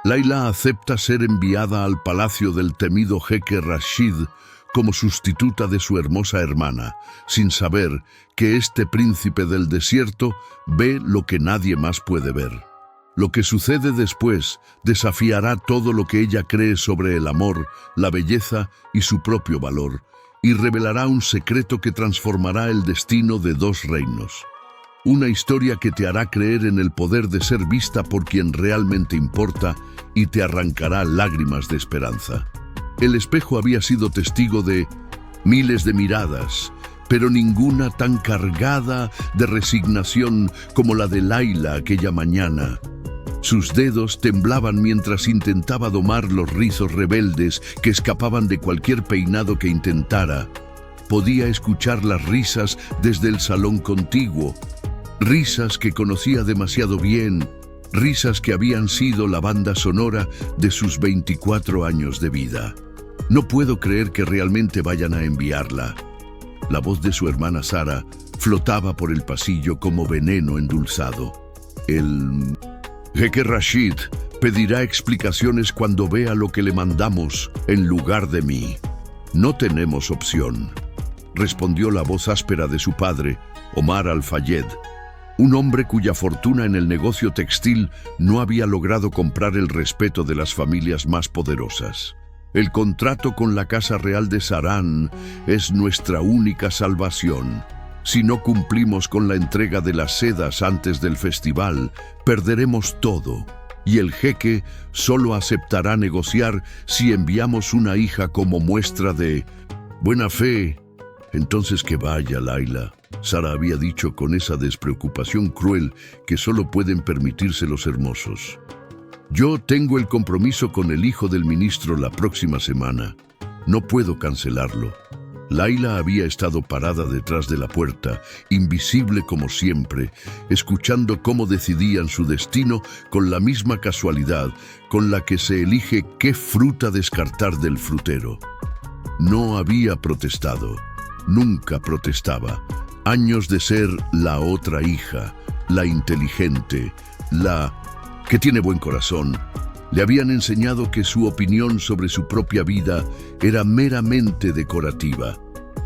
Layla acepta ser enviada al palacio del temido jeque Rashid como sustituta de su hermosa hermana, sin saber que este príncipe del desierto ve lo que nadie más puede ver. Lo que sucede después desafiará todo lo que ella cree sobre el amor, la belleza y su propio valor, y revelará un secreto que transformará el destino de dos reinos. Una historia que te hará creer en el poder de ser vista por quien realmente importa y te arrancará lágrimas de esperanza. El espejo había sido testigo de miles de miradas, pero ninguna tan cargada de resignación como la de Layla aquella mañana. Sus dedos temblaban mientras intentaba domar los rizos rebeldes que escapaban de cualquier peinado que intentara. Podía escuchar las risas desde el salón contiguo, risas que conocía demasiado bien, risas que habían sido la banda sonora de sus 24 años de vida. No puedo creer que realmente vayan a enviarla. La voz de su hermana Sara flotaba por el pasillo como veneno endulzado. El jeque Rashid pedirá explicaciones cuando vea lo que le mandamos en lugar de mí. No tenemos opción, respondió la voz áspera de su padre, Omar Al-Fayed, un hombre cuya fortuna en el negocio textil no había logrado comprar el respeto de las familias más poderosas. El contrato con la Casa Real de Saran es nuestra única salvación. Si no cumplimos con la entrega de las sedas antes del festival, perderemos todo, y el jeque solo aceptará negociar si enviamos una hija como muestra de buena fe. Entonces que vaya, Layla, Sara había dicho con esa despreocupación cruel que solo pueden permitirse los hermosos. Yo tengo el compromiso con el hijo del ministro la próxima semana. No puedo cancelarlo. Layla había estado parada detrás de la puerta, invisible como siempre, escuchando cómo decidían su destino con la misma casualidad con la que se elige qué fruta descartar del frutero. No había protestado, nunca protestaba. Años de ser la otra hija, la inteligente, la que tiene buen corazón, le habían enseñado que su opinión sobre su propia vida era meramente decorativa.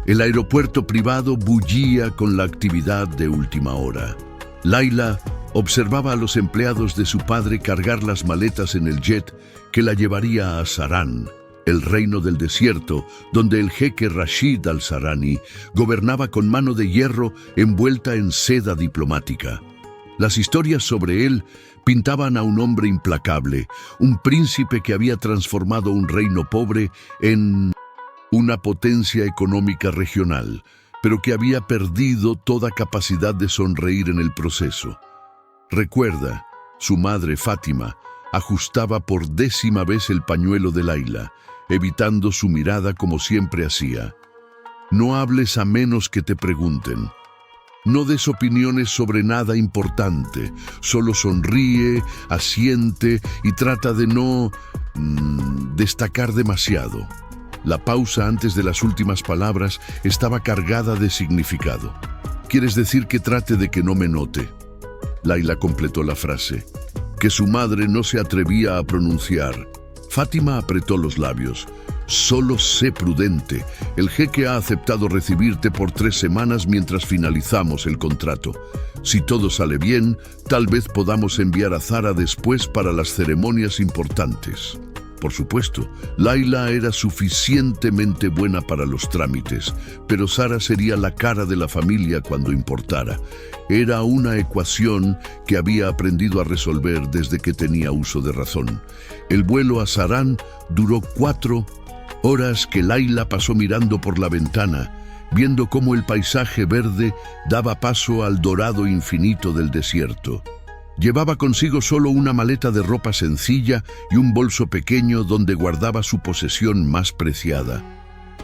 El aeropuerto privado bullía con la actividad de última hora. Layla observaba a los empleados de su padre cargar las maletas en el jet que la llevaría a Saran, el reino del desierto, donde el jeque Rashid al-Sarani gobernaba con mano de hierro envuelta en seda diplomática. Las historias sobre él pintaban a un hombre implacable, un príncipe que había transformado un reino pobre en una potencia económica regional, pero que había perdido toda capacidad de sonreír en el proceso. Recuerda, su madre Fátima ajustaba por 10ª vez el pañuelo de Layla, evitando su mirada como siempre hacía. No hables a menos que te pregunten. No des opiniones sobre nada importante, solo sonríe, asiente y trata de no destacar demasiado. La pausa antes de las últimas palabras estaba cargada de significado. ¿Quieres decir que trate de que no me note? Layla completó la frase, que su madre no se atrevía a pronunciar. Fátima apretó los labios. Solo sé prudente. El jeque ha aceptado recibirte por 3 semanas mientras finalizamos el contrato. Si todo sale bien, tal vez podamos enviar a Zara después para las ceremonias importantes. Por supuesto, Layla era suficientemente buena para los trámites, pero Sara sería la cara de la familia cuando importara. Era una ecuación que había aprendido a resolver desde que tenía uso de razón. El vuelo a Saran duró 4 horas que Layla pasó mirando por la ventana, viendo cómo el paisaje verde daba paso al dorado infinito del desierto. Llevaba consigo solo una maleta de ropa sencilla y un bolso pequeño donde guardaba su posesión más preciada.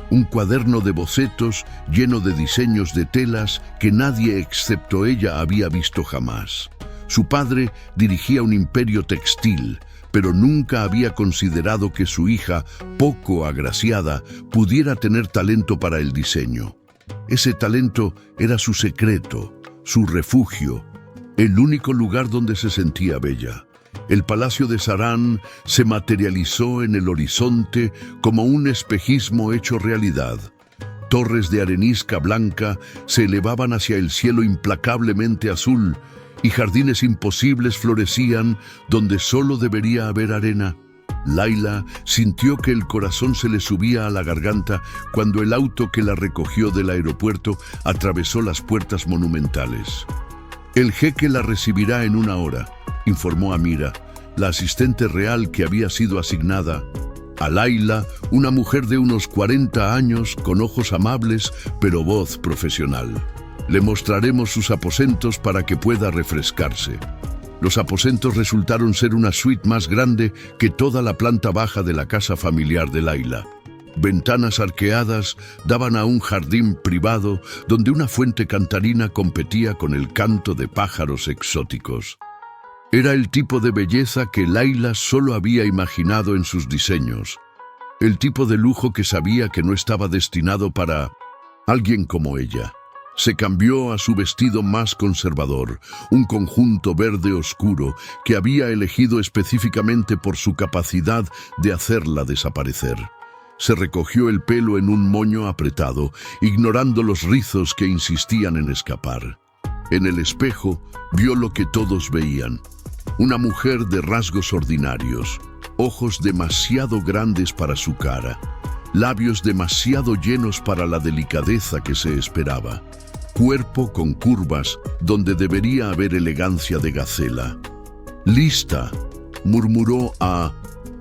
Un cuaderno de bocetos lleno de diseños de telas que nadie excepto ella había visto jamás. Su padre dirigía un imperio textil, pero nunca había considerado que su hija, poco agraciada, pudiera tener talento para el diseño. Ese talento era su secreto, su refugio, el único lugar donde se sentía bella. El palacio de Sarán se materializó en el horizonte como un espejismo hecho realidad. Torres de arenisca blanca se elevaban hacia el cielo implacablemente azul y jardines imposibles florecían donde solo debería haber arena. Layla sintió que el corazón se le subía a la garganta cuando el auto que la recogió del aeropuerto atravesó las puertas monumentales. «El jeque la recibirá en 1 hora», informó Amira, la asistente real que había sido asignada a Layla, una mujer de unos 40 años con ojos amables pero voz profesional. «Le mostraremos sus aposentos para que pueda refrescarse». Los aposentos resultaron ser una suite más grande que toda la planta baja de la casa familiar de Layla. Ventanas arqueadas daban a un jardín privado donde una fuente cantarina competía con el canto de pájaros exóticos. Era el tipo de belleza que Layla solo había imaginado en sus diseños. El tipo de lujo que sabía que no estaba destinado para alguien como ella. Se cambió a su vestido más conservador, un conjunto verde oscuro que había elegido específicamente por su capacidad de hacerla desaparecer. Se recogió el pelo en un moño apretado, ignorando los rizos que insistían en escapar. En el espejo vio lo que todos veían: una mujer de rasgos ordinarios, ojos demasiado grandes para su cara, labios demasiado llenos para la delicadeza que se esperaba, cuerpo con curvas donde debería haber elegancia de gacela. «Lista», murmuró a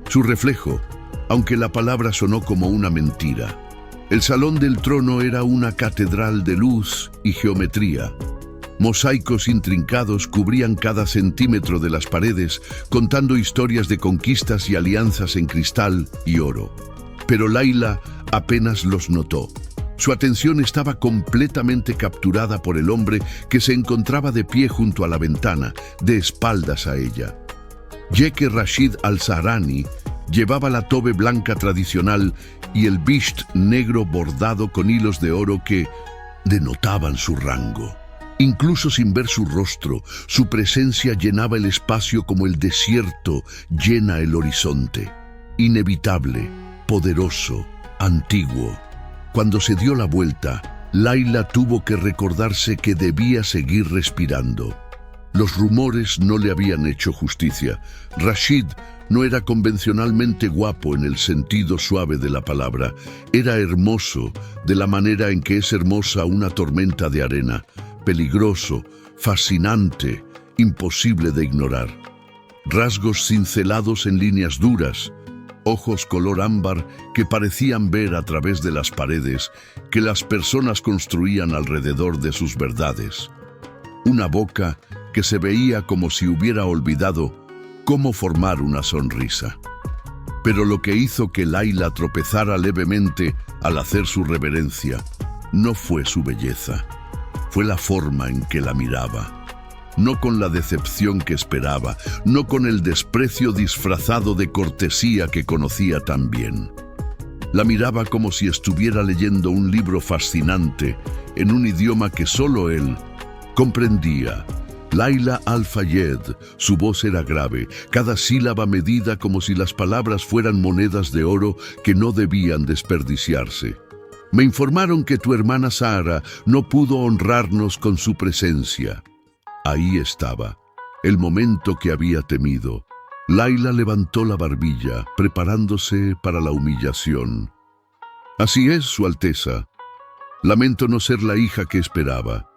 su reflejo, aunque la palabra sonó como una mentira. El salón del trono era una catedral de luz y geometría. Mosaicos intrincados cubrían cada centímetro de las paredes, contando historias de conquistas y alianzas en cristal y oro. Pero Layla apenas los notó. Su atención estaba completamente capturada por el hombre que se encontraba de pie junto a la ventana, de espaldas a ella. Jeque Rashid al-Zahrani llevaba la tobe blanca tradicional y el bisht negro bordado con hilos de oro que denotaban su rango. Incluso sin ver su rostro, su presencia llenaba el espacio como el desierto llena el horizonte. Inevitable, poderoso, antiguo. Cuando se dio la vuelta, Layla tuvo que recordarse que debía seguir respirando. Los rumores no le habían hecho justicia. Rashid no era convencionalmente guapo en el sentido suave de la palabra. Era hermoso de la manera en que es hermosa una tormenta de arena. Peligroso, fascinante, imposible de ignorar. Rasgos cincelados en líneas duras, ojos color ámbar que parecían ver a través de las paredes que las personas construían alrededor de sus verdades. Una boca que se veía como si hubiera olvidado cómo formar una sonrisa. Pero lo que hizo que Layla tropezara levemente al hacer su reverencia no fue su belleza. Fue la forma en que la miraba. No con la decepción que esperaba, no con el desprecio disfrazado de cortesía que conocía tan bien. La miraba como si estuviera leyendo un libro fascinante en un idioma que solo él comprendía. Layla al-Fayed, su voz era grave, cada sílaba medida como si las palabras fueran monedas de oro que no debían desperdiciarse. «Me informaron que tu hermana Sara no pudo honrarnos con su presencia». Ahí estaba, el momento que había temido. Layla levantó la barbilla, preparándose para la humillación. «Así es, Su Alteza. Lamento no ser la hija que esperaba.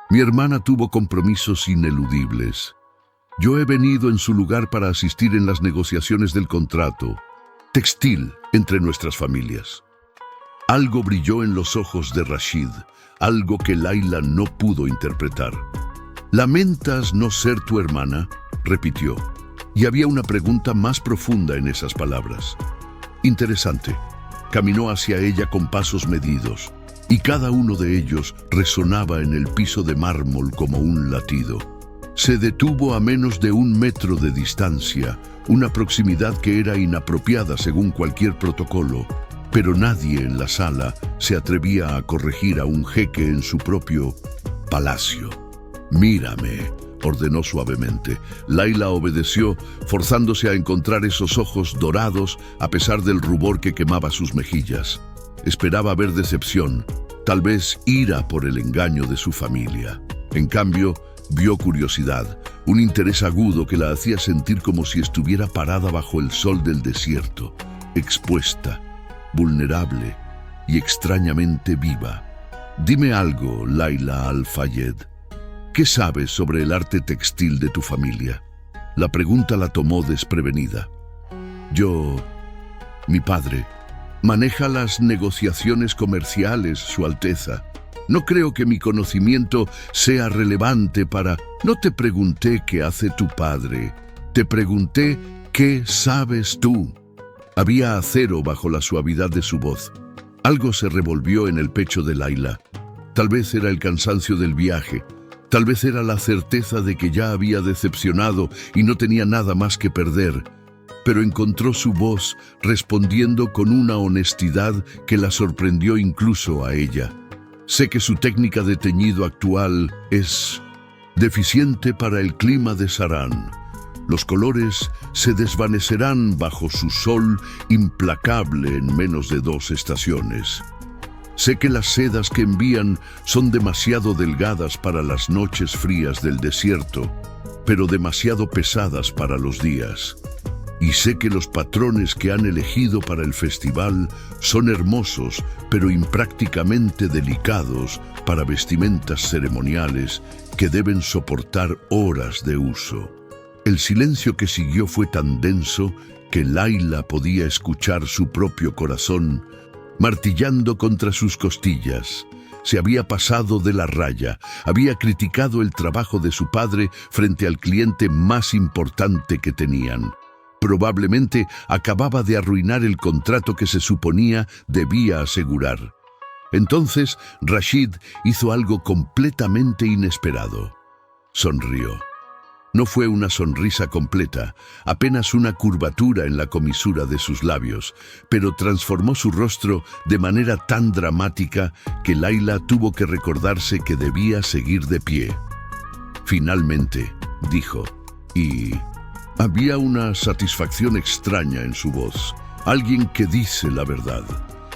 Mi hermana tuvo compromisos ineludibles. Yo he venido en su lugar para asistir en las negociaciones del contrato textil entre nuestras familias». Algo brilló en los ojos de Rashid, algo que Layla no pudo interpretar. «¿Lamentas no ser tu hermana?», repitió, y había una pregunta más profunda en esas palabras. Interesante. Caminó hacia ella con pasos medidos, y cada uno de ellos resonaba en el piso de mármol como un latido. Se detuvo a menos de 1 metro de distancia, una proximidad que era inapropiada según cualquier protocolo, pero nadie en la sala se atrevía a corregir a un jeque en su propio palacio. «Mírame», ordenó suavemente. Laila obedeció, forzándose a encontrar esos ojos dorados a pesar del rubor que quemaba sus mejillas. Esperaba ver decepción, tal vez ira por el engaño de su familia. En cambio, vio curiosidad, un interés agudo que la hacía sentir como si estuviera parada bajo el sol del desierto, expuesta, vulnerable y extrañamente viva. Dime algo, Laila Al-Fayed. ¿Qué sabes sobre el arte textil de tu familia? La pregunta la tomó desprevenida. Mi padre, maneja las negociaciones comerciales, Su Alteza. No creo que mi conocimiento sea relevante para... No te pregunté qué hace tu padre, te pregunté qué sabes tú. Había acero bajo la suavidad de su voz. Algo se revolvió en el pecho de Laila. Tal vez era el cansancio del viaje, tal vez era la certeza de que ya había decepcionado y no tenía nada más que perder, pero encontró su voz respondiendo con una honestidad que la sorprendió incluso a ella. Sé que su técnica de teñido actual es deficiente para el clima de Sarán. Los colores se desvanecerán bajo su sol implacable en menos de 2 estaciones. Sé que las sedas que envían son demasiado delgadas para las noches frías del desierto, pero demasiado pesadas para los días. Y sé que los patrones que han elegido para el festival son hermosos, pero imprácticamente delicados para vestimentas ceremoniales que deben soportar horas de uso. El silencio que siguió fue tan denso que Laila podía escuchar su propio corazón martillando contra sus costillas. Se había pasado de la raya, había criticado el trabajo de su padre frente al cliente más importante que tenían. Probablemente acababa de arruinar el contrato que se suponía debía asegurar. Entonces Rashid hizo algo completamente inesperado. Sonrió. No fue una sonrisa completa, apenas una curvatura en la comisura de sus labios, pero transformó su rostro de manera tan dramática que Laila tuvo que recordarse que debía seguir de pie. Finalmente, dijo, y había una satisfacción extraña en su voz. Alguien que dice la verdad.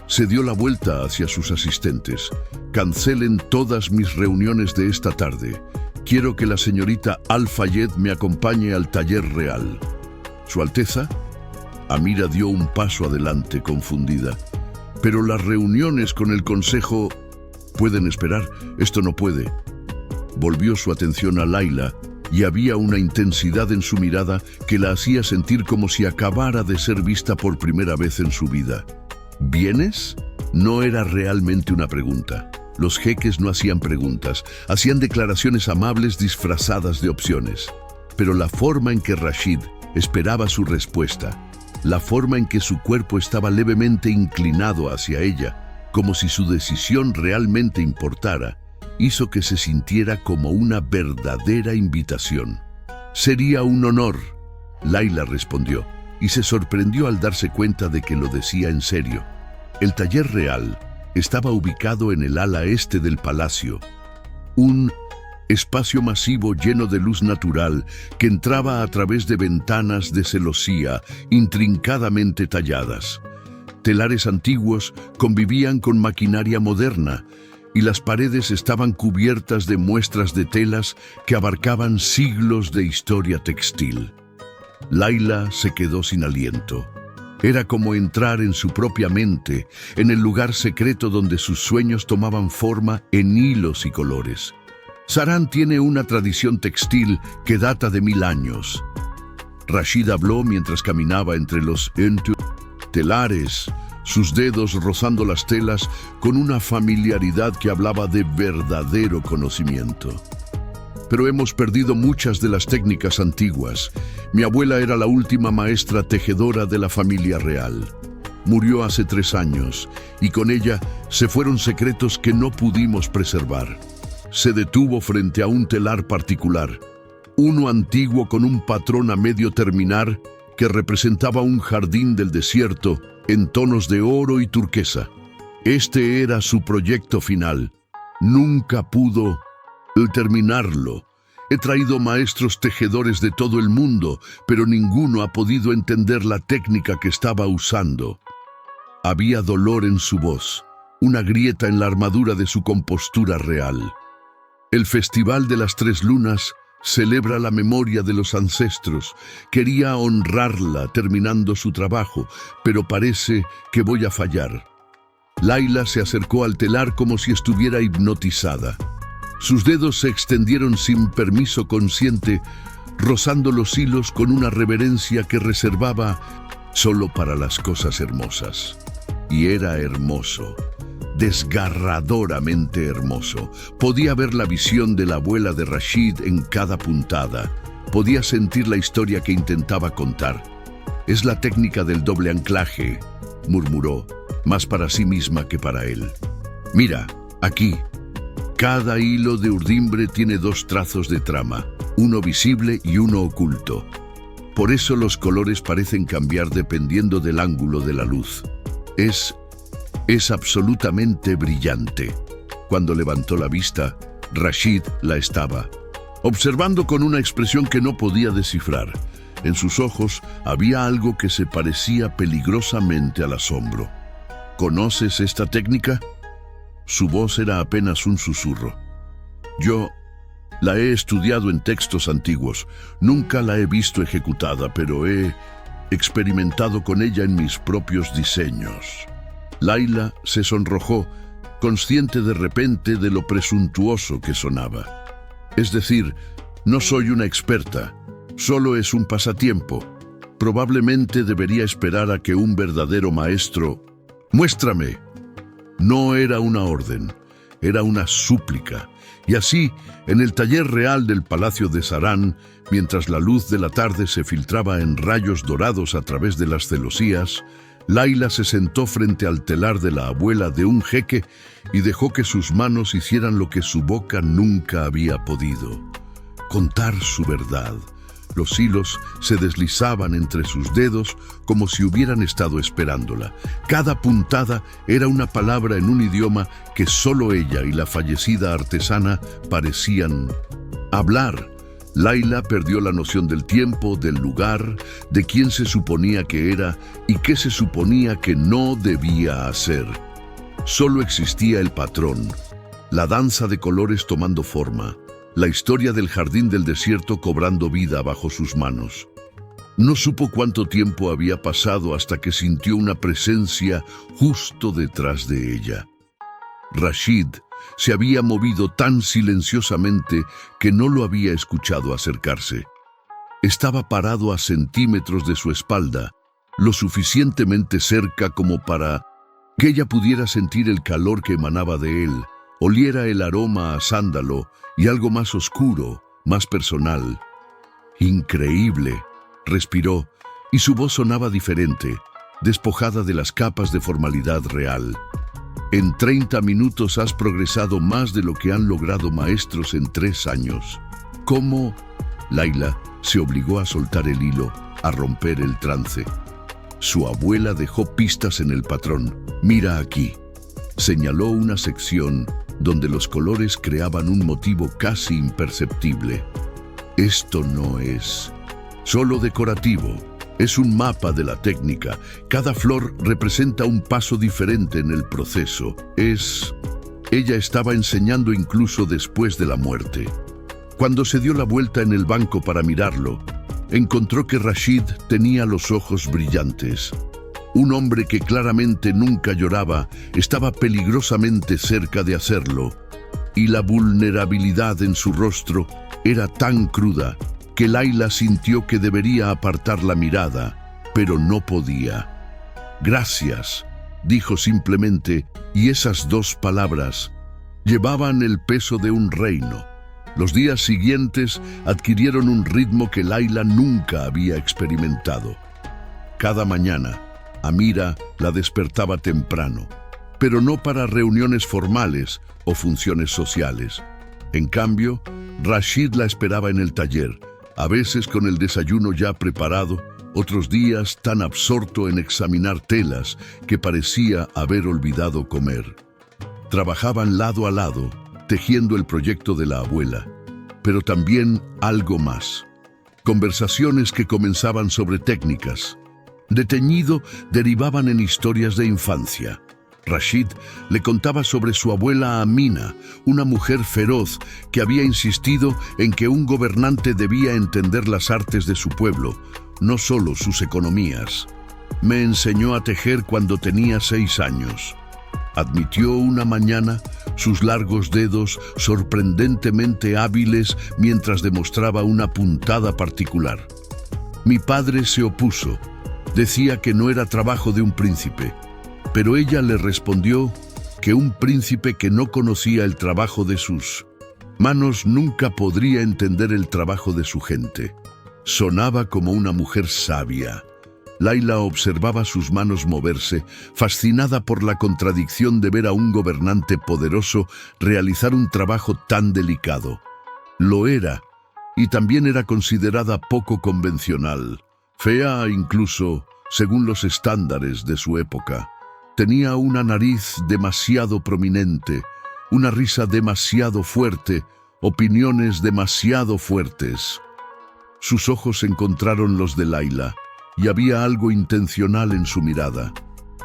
Se dio la vuelta hacia sus asistentes. Cancelen todas mis reuniones de esta tarde. Quiero que la señorita Al-Fayed me acompañe al taller real. ¿Su Alteza? Amira dio un paso adelante, confundida. Pero las reuniones con el consejo... ¿Pueden esperar? Esto no puede. Volvió su atención a Laila y había una intensidad en su mirada que la hacía sentir como si acabara de ser vista por primera vez en su vida. ¿Vienes? No era realmente una pregunta. Los jeques no hacían preguntas, hacían declaraciones amables disfrazadas de opciones. Pero la forma en que Rashid esperaba su respuesta, la forma en que su cuerpo estaba levemente inclinado hacia ella, como si su decisión realmente importara, hizo que se sintiera como una verdadera invitación. «Sería un honor», Laila respondió, y se sorprendió al darse cuenta de que lo decía en serio. El taller real estaba ubicado en el ala este del palacio, un espacio masivo lleno de luz natural que entraba a través de ventanas de celosía intrincadamente talladas. Telares antiguos convivían con maquinaria moderna y las paredes estaban cubiertas de muestras de telas que abarcaban siglos de historia textil. Laila se quedó sin aliento. Era como entrar en su propia mente, en el lugar secreto donde sus sueños tomaban forma en hilos y colores. Sarán tiene una tradición textil que data de 1000 años. Rashid habló mientras caminaba entre los telares, sus dedos rozando las telas con una familiaridad que hablaba de verdadero conocimiento. Pero hemos perdido muchas de las técnicas antiguas. Mi abuela era la última maestra tejedora de la familia real. Murió hace 3 años y con ella se fueron secretos que no pudimos preservar. Se detuvo frente a un telar particular, uno antiguo con un patrón a medio terminar que representaba un jardín del desierto en tonos de oro y turquesa. Este era su proyecto final. Nunca pudo terminarlo. He traído maestros tejedores de todo el mundo, pero ninguno ha podido entender la técnica que estaba usando. Había dolor en su voz, una grieta en la armadura de su compostura real. El Festival de las Tres Lunas celebra la memoria de los ancestros. Quería honrarla terminando su trabajo, pero parece que voy a fallar. Layla se acercó al telar como si estuviera hipnotizada. Sus dedos se extendieron sin permiso consciente, rozando los hilos con una reverencia que reservaba solo para las cosas hermosas. Y era hermoso, desgarradoramente hermoso. Podía ver la visión de la abuela de Rashid en cada puntada. Podía sentir la historia que intentaba contar. «Es la técnica del doble anclaje», murmuró, más para sí misma que para él. «Mira, aquí. Cada hilo de urdimbre tiene dos trazos de trama, uno visible y uno oculto. Por eso los colores parecen cambiar dependiendo del ángulo de la luz. Es absolutamente brillante». Cuando levantó la vista, Rashid la estaba observando con una expresión que no podía descifrar. En sus ojos había algo que se parecía peligrosamente al asombro. «¿Conoces esta técnica?». Su voz era apenas un susurro. «Yo la he estudiado en textos antiguos. Nunca la he visto ejecutada, pero he experimentado con ella en mis propios diseños». Layla se sonrojó, consciente de repente de lo presuntuoso que sonaba. «Es decir, no soy una experta, solo es un pasatiempo. Probablemente debería esperar a que un verdadero maestro... ¡Muéstrame!». No era una orden, era una súplica. Y así, en el taller real del Palacio de Sarán, mientras la luz de la tarde se filtraba en rayos dorados a través de las celosías, Layla se sentó frente al telar de la abuela de un jeque y dejó que sus manos hicieran lo que su boca nunca había podido: contar su verdad. Los hilos se deslizaban entre sus dedos como si hubieran estado esperándola. Cada puntada era una palabra en un idioma que solo ella y la fallecida artesana parecían hablar. Layla perdió la noción del tiempo, del lugar, de quién se suponía que era y qué se suponía que no debía hacer. Solo existía el patrón, la danza de colores tomando forma, la historia del jardín del desierto cobrando vida bajo sus manos. No supo cuánto tiempo había pasado hasta que sintió una presencia justo detrás de ella. Rashid se había movido tan silenciosamente que no lo había escuchado acercarse. Estaba parado a centímetros de su espalda, lo suficientemente cerca como para que ella pudiera sentir el calor que emanaba de él, oliera el aroma a sándalo y algo más oscuro, más personal. «Increíble», respiró, y su voz sonaba diferente, despojada de las capas de formalidad real. «En 30 minutos has progresado más de lo que han logrado maestros en 3 años. ¿Cómo?». Layla se obligó a soltar el hilo, a romper el trance. Su abuela dejó pistas en el patrón. «Mira aquí». Señaló una sección donde los colores creaban un motivo casi imperceptible. «Esto no es solo decorativo, es un mapa de la técnica. Cada flor representa un paso diferente en el proceso. Ella estaba enseñando incluso después de la muerte. Cuando se dio la vuelta en el banco para mirarlo, encontró que Rashid tenía los ojos brillantes. Un hombre que claramente nunca lloraba estaba peligrosamente cerca de hacerlo, y la vulnerabilidad en su rostro era tan cruda que Layla sintió que debería apartar la mirada, pero no podía. «Gracias», dijo simplemente, y esas 2 palabras llevaban el peso de un reino. Los días siguientes adquirieron un ritmo que Layla nunca había experimentado. Cada mañana, Amira la despertaba temprano, pero no para reuniones formales o funciones sociales. En cambio, Rashid la esperaba en el taller, a veces con el desayuno ya preparado, otros días tan absorto en examinar telas que parecía haber olvidado comer. Trabajaban lado a lado, tejiendo el proyecto de la abuela. pero también algo más. Conversaciones que comenzaban sobre técnicas. De teñido derivaban en historias de infancia. Rashid le contaba sobre su abuela Amina, una mujer feroz que había insistido en que un gobernante debía entender las artes de su pueblo, no solo sus economías. Me enseñó a tejer cuando tenía 6 años. Admitió una mañana, sus largos dedos sorprendentemente hábiles mientras demostraba una puntada particular. Mi padre se opuso. Decía que no era trabajo de un príncipe, pero ella le respondió que un príncipe que no conocía el trabajo de sus manos nunca podría entender el trabajo de su gente. Sonaba como una mujer sabia. Laila observaba sus manos moverse, fascinada por la contradicción de ver a un gobernante poderoso realizar un trabajo tan delicado. Lo era, y también era considerada poco convencional, fea incluso según los estándares de su época. Tenía una nariz demasiado prominente, una risa demasiado fuerte, opiniones demasiado fuertes. Sus ojos encontraron los de Laila, y había algo intencional en su mirada.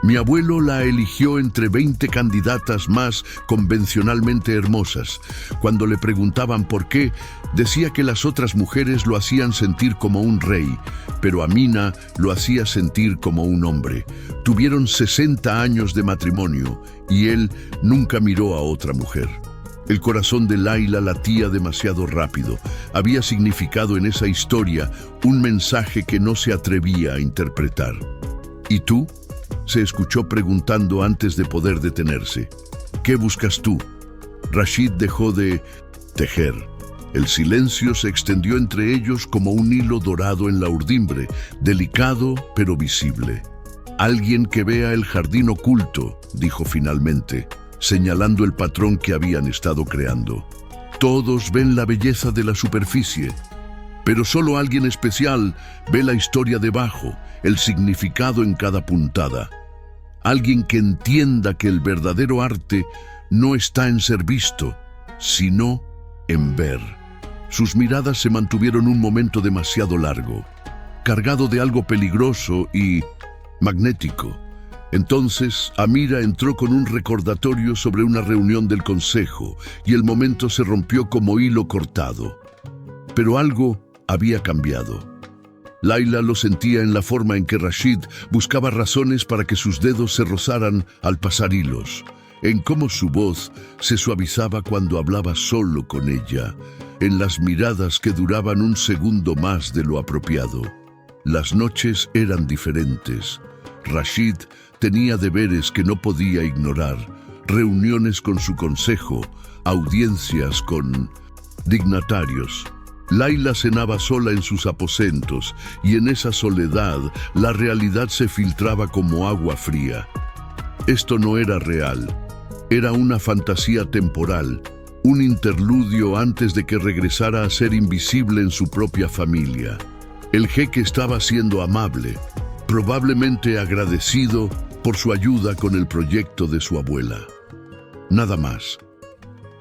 Mi abuelo la eligió entre 20 candidatas más convencionalmente hermosas. Cuando le preguntaban por qué, decía que las otras mujeres lo hacían sentir como un rey, pero Amina lo hacía sentir como un hombre. Tuvieron 60 años de matrimonio y él nunca miró a otra mujer. El corazón de Laila latía demasiado rápido. Había significado en esa historia un mensaje que no se atrevía a interpretar. ¿Y tú? Se escuchó preguntando antes de poder detenerse. ¿Qué buscas tú? Rashid dejó de tejer. El silencio se extendió entre ellos como un hilo dorado en la urdimbre, delicado pero visible. Alguien que vea el jardín oculto, dijo finalmente, señalando el patrón que habían estado creando. Todos ven la belleza de la superficie, pero solo alguien especial ve la historia debajo, el significado en cada puntada. Alguien que entienda que el verdadero arte no está en ser visto, sino en ver. Sus miradas se mantuvieron un momento demasiado largo, cargado de algo peligroso y magnético. Entonces, Amira entró con un recordatorio sobre una reunión del consejo y el momento se rompió como hilo cortado. Pero algo había cambiado. Laila lo sentía en la forma en que Rashid buscaba razones para que sus dedos se rozaran al pasar hilos, en cómo su voz se suavizaba cuando hablaba solo con ella, en las miradas que duraban un segundo más de lo apropiado. Las noches eran diferentes. Rashid tenía deberes que no podía ignorar, reuniones con su consejo, audiencias con dignatarios. Laila cenaba sola en sus aposentos y en esa soledad la realidad se filtraba como agua fría. Esto no era real, era una fantasía temporal, un interludio antes de que regresara a ser invisible en su propia familia. El jeque estaba siendo amable, probablemente agradecido por su ayuda con el proyecto de su abuela. Nada más.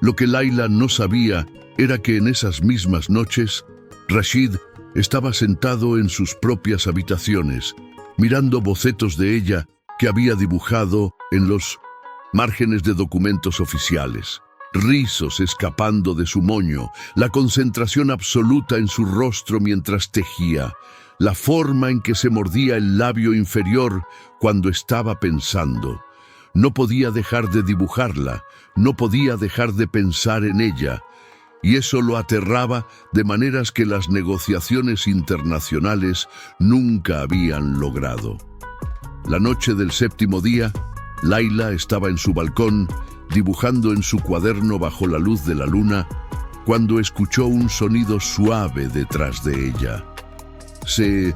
Lo que Laila no sabía era que en esas mismas noches, Rashid estaba sentado en sus propias habitaciones, mirando bocetos de ella que había dibujado en los márgenes de documentos oficiales. Rizos escapando de su moño, la concentración absoluta en su rostro mientras tejía, la forma en que se mordía el labio inferior cuando estaba pensando. No podía dejar de dibujarla, no podía dejar de pensar en ella, y eso lo aterraba de maneras que las negociaciones internacionales nunca habían logrado. La noche del 7º día, Laila estaba en su balcón, dibujando en su cuaderno bajo la luz de la luna, cuando escuchó un sonido suave detrás de ella. Se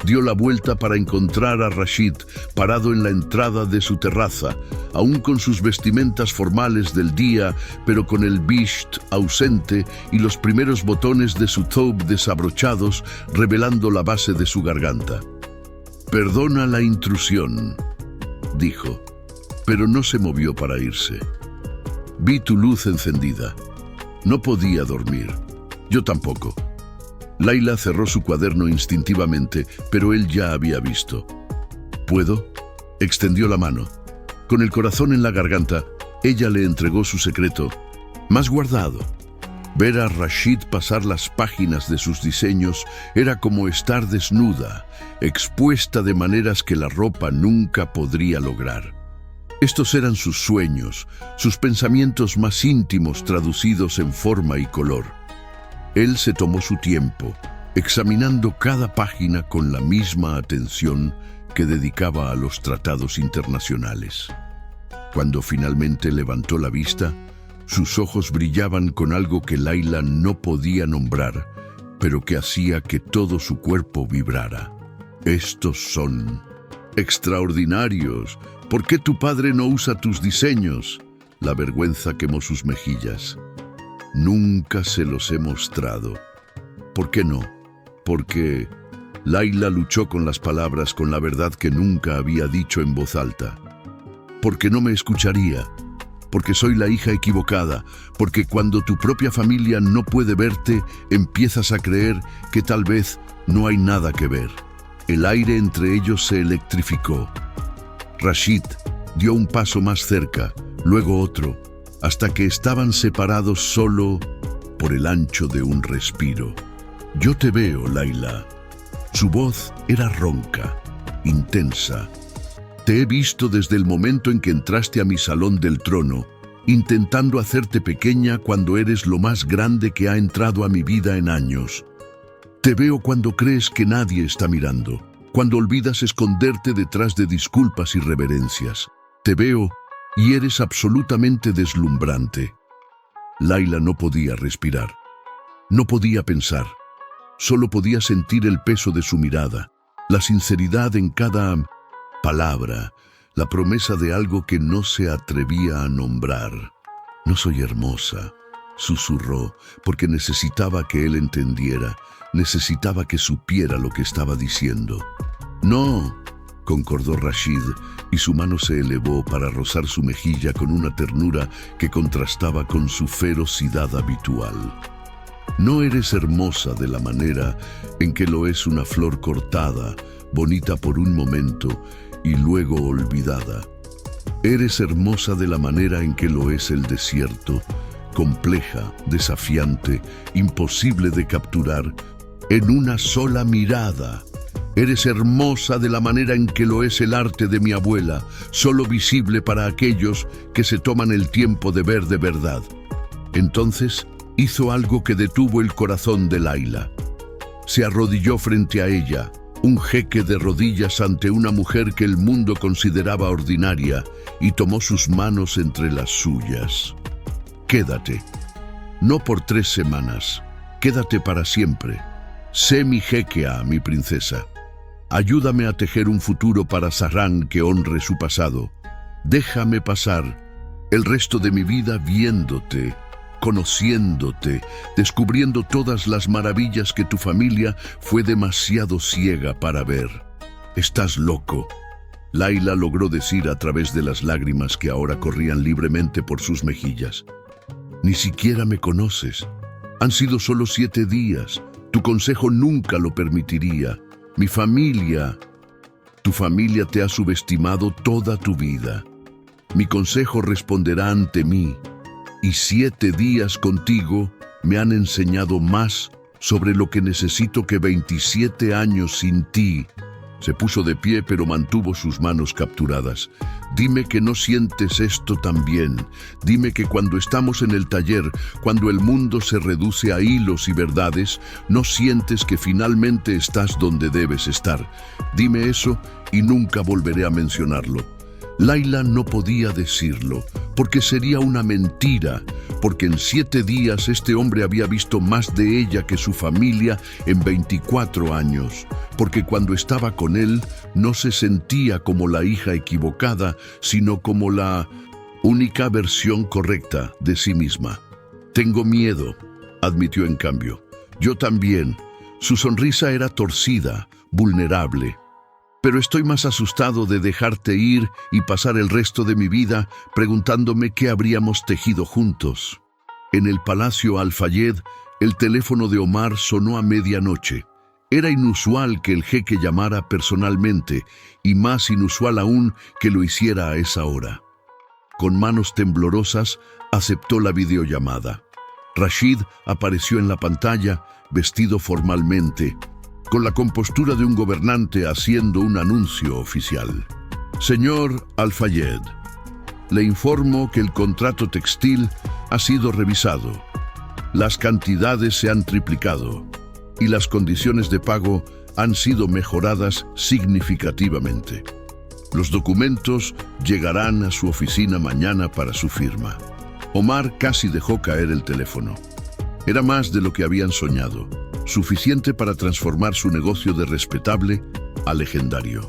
dio la vuelta para encontrar a Rashid parado en la entrada de su terraza, aún con sus vestimentas formales del día, pero con el bisht ausente y los primeros botones de su thobe desabrochados, revelando la base de su garganta. «Perdona la intrusión», dijo, pero no se movió para irse. «Vi tu luz encendida. No podía dormir. Yo tampoco. Layla cerró su cuaderno instintivamente, pero él ya había visto. ¿Puedo? Extendió la mano. Con el corazón en la garganta, ella le entregó su secreto, más guardado. Ver a Rashid pasar las páginas de sus diseños era como estar desnuda, expuesta de maneras que la ropa nunca podría lograr. Estos eran sus sueños, sus pensamientos más íntimos traducidos en forma y color. Él se tomó su tiempo, examinando cada página con la misma atención que dedicaba a los tratados internacionales. Cuando finalmente levantó la vista, sus ojos brillaban con algo que Layla no podía nombrar, pero que hacía que todo su cuerpo vibrara. Estos son extraordinarios. ¿Por qué tu padre no usa tus diseños? La vergüenza quemó sus mejillas. Nunca se los he mostrado. ¿Por qué no? Porque Layla luchó con las palabras, con la verdad que nunca había dicho en voz alta. Porque no me escucharía. Porque soy la hija equivocada, porque cuando tu propia familia no puede verte, empiezas a creer que tal vez no hay nada que ver. El aire entre ellos se electrificó. Rashid dio un paso más cerca, luego otro, hasta que estaban separados solo por el ancho de un respiro. Yo te veo, Layla. Su voz era ronca, intensa. Te he visto desde el momento en que entraste a mi salón del trono, intentando hacerte pequeña cuando eres lo más grande que ha entrado a mi vida en años. Te veo cuando crees que nadie está mirando, cuando olvidas esconderte detrás de disculpas y reverencias. Te veo y eres absolutamente deslumbrante. Layla no podía respirar, no podía pensar, solo podía sentir el peso de su mirada, la sinceridad en cada palabra, la promesa de algo que no se atrevía a nombrar. No soy hermosa, susurró, porque necesitaba que él entendiera, necesitaba que supiera lo que estaba diciendo. No, concordó Rashid, y su mano se elevó para rozar su mejilla con una ternura que contrastaba con su ferocidad habitual. No eres hermosa de la manera en que lo es una flor cortada, bonita por un momento, y luego olvidada. Eres hermosa de la manera en que lo es el desierto, compleja, desafiante, imposible de capturar en una sola mirada. Eres hermosa de la manera en que lo es el arte de mi abuela, solo visible para aquellos que se toman el tiempo de ver de verdad. Entonces hizo algo que detuvo el corazón de Layla. Se arrodilló frente a ella, un jeque de rodillas ante una mujer que el mundo consideraba ordinaria, y tomó sus manos entre las suyas. Quédate. No por 3 semanas. Quédate para siempre. Sé mi jequea, mi princesa. Ayúdame a tejer un futuro para Zahran que honre su pasado. Déjame pasar el resto de mi vida viéndote, conociéndote, descubriendo todas las maravillas que tu familia fue demasiado ciega para ver. Estás loco. Layla logró decir a través de las lágrimas que ahora corrían libremente por sus mejillas. Ni siquiera me conoces. Han sido solo 7 días. Tu consejo nunca lo permitiría. Mi familia, tu familia te ha subestimado toda tu vida. Mi consejo responderá ante mí. Y 7 días contigo me han enseñado más sobre lo que necesito que 27 años sin ti. Se puso de pie, pero mantuvo sus manos capturadas. Dime que no sientes esto también. Dime que cuando estamos en el taller, cuando el mundo se reduce a hilos y verdades, no sientes que finalmente estás donde debes estar. Dime eso y nunca volveré a mencionarlo. Layla no podía decirlo, porque sería una mentira, porque en 7 días este hombre había visto más de ella que su familia en 24 años, porque cuando estaba con él no se sentía como la hija equivocada, sino como la única versión correcta de sí misma. Tengo miedo, admitió en cambio. Yo también. Su sonrisa era torcida, vulnerable. Pero estoy más asustado de dejarte ir y pasar el resto de mi vida preguntándome qué habríamos tejido juntos. En el Palacio Al-Fayed, El teléfono de Omar sonó a medianoche. Era inusual que el jeque llamara personalmente y más inusual aún que lo hiciera a esa hora. Con manos temblorosas aceptó la videollamada. Rashid apareció en la pantalla, vestido formalmente, con la compostura de un gobernante haciendo un anuncio oficial. Señor Al-Fayed, le informo que el contrato textil ha sido revisado. Las cantidades se han triplicado y las condiciones de pago han sido mejoradas significativamente. Los documentos llegarán a su oficina mañana para su firma. Omar casi dejó caer el teléfono. Era más de lo que habían soñado, suficiente para transformar su negocio de respetable a legendario.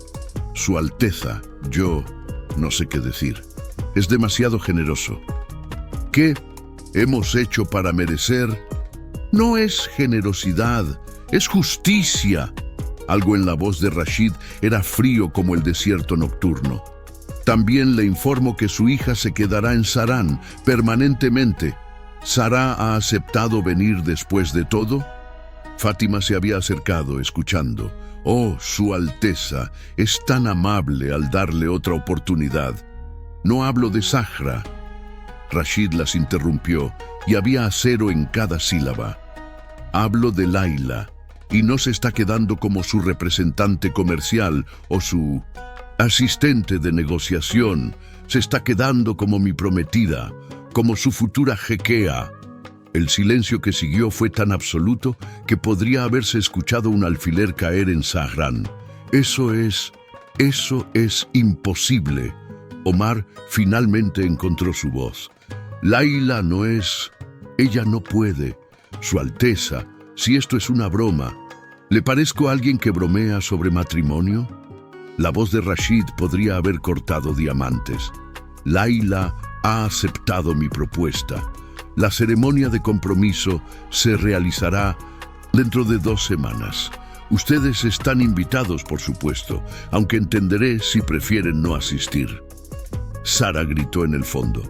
Su Alteza, yo no sé qué decir. Es demasiado generoso. ¿Qué hemos hecho para merecer? No es generosidad, es justicia. Algo en la voz de Rashid era frío como el desierto nocturno. También le informo que su hija se quedará en Sarán permanentemente. ¿Sara ha aceptado venir después de todo? Fátima se había acercado, escuchando. Oh, Su Alteza, es tan amable al darle otra oportunidad. No hablo de Zahra. Rashid las interrumpió y había acero en cada sílaba. Hablo de Laila, y no se está quedando como su representante comercial o su asistente de negociación. Se está quedando como mi prometida, como su futura jequea. El silencio que siguió fue tan absoluto que podría haberse escuchado un alfiler caer en Zahrán. Eso es imposible. Omar finalmente encontró su voz. Laila no es... Ella no puede. Su Alteza, si esto es una broma, ¿le parezco a alguien que bromea sobre matrimonio? La voz de Rashid podría haber cortado diamantes. Laila ha aceptado mi propuesta. La ceremonia de compromiso se realizará dentro de 2 semanas. Ustedes están invitados, por supuesto, aunque entenderé si prefieren no asistir. Sara gritó en el fondo.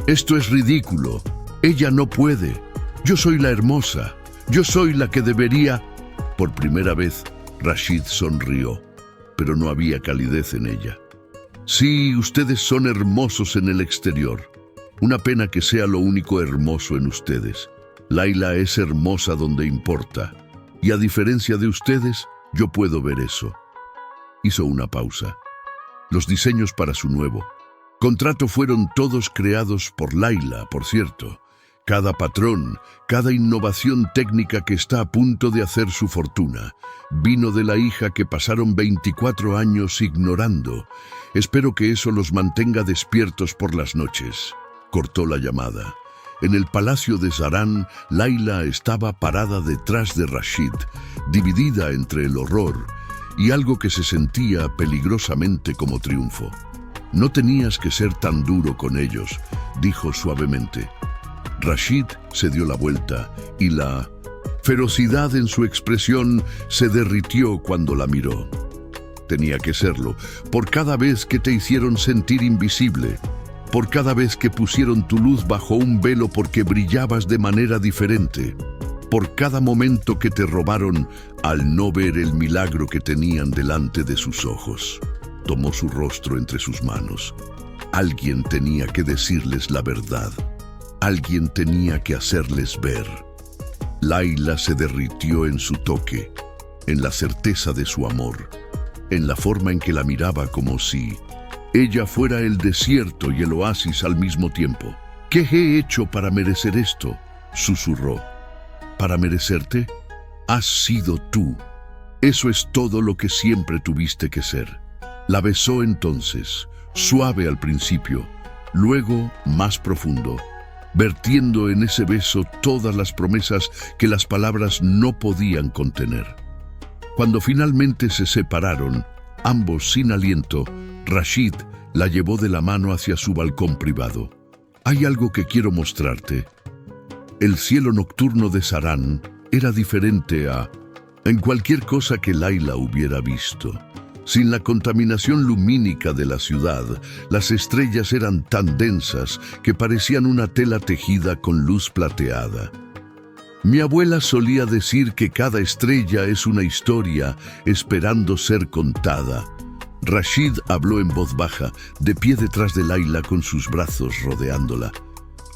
Esto es ridículo. Ella no puede. Yo soy la hermosa. Yo soy la que debería... Por primera vez, Rashid sonrió, pero no había calidez en ella. Sí, ustedes son hermosos en el exterior. Una pena que sea lo único hermoso en ustedes. Laila es hermosa donde importa. Y a diferencia de ustedes, yo puedo ver eso. Hizo una pausa. Los diseños para su nuevo contrato fueron todos creados por Laila, por cierto. Cada patrón, cada innovación técnica que está a punto de hacer su fortuna, vino de la hija que pasaron 24 años ignorando. Espero que eso los mantenga despiertos por las noches. Cortó la llamada. En el palacio de Zarán, Laila estaba parada detrás de Rashid, dividida entre el horror y algo que se sentía peligrosamente como triunfo. No tenías que ser tan duro con ellos, dijo suavemente. Rashid se dio la vuelta y la ferocidad en su expresión se derritió cuando la miró. Tenía que serlo, por cada vez que te hicieron sentir invisible, por cada vez que pusieron tu luz bajo un velo porque brillabas de manera diferente, por cada momento que te robaron al no ver el milagro que tenían delante de sus ojos. Tomó su rostro entre sus manos. Alguien tenía que decirles la verdad. Alguien tenía que hacerles ver. Laila se derritió en su toque, en la certeza de su amor, en la forma en que la miraba como si ella fuera el desierto y el oasis al mismo tiempo. ¿Qué he hecho para merecer esto?, susurró. ¿Para merecerte? Has sido tú. Eso es todo lo que siempre tuviste que ser. La besó entonces, suave al principio, luego más profundo, vertiendo en ese beso todas las promesas que las palabras no podían contener. Cuando finalmente se separaron, ambos sin aliento, Rashid la llevó de la mano hacia su balcón privado. Hay algo que quiero mostrarte. El cielo nocturno de Zarán era diferente en cualquier cosa que Laila hubiera visto. Sin la contaminación lumínica de la ciudad, las estrellas eran tan densas que parecían una tela tejida con luz plateada. Mi abuela solía decir que cada estrella es una historia esperando ser contada. Rashid habló en voz baja, de pie detrás de Layla con sus brazos rodeándola.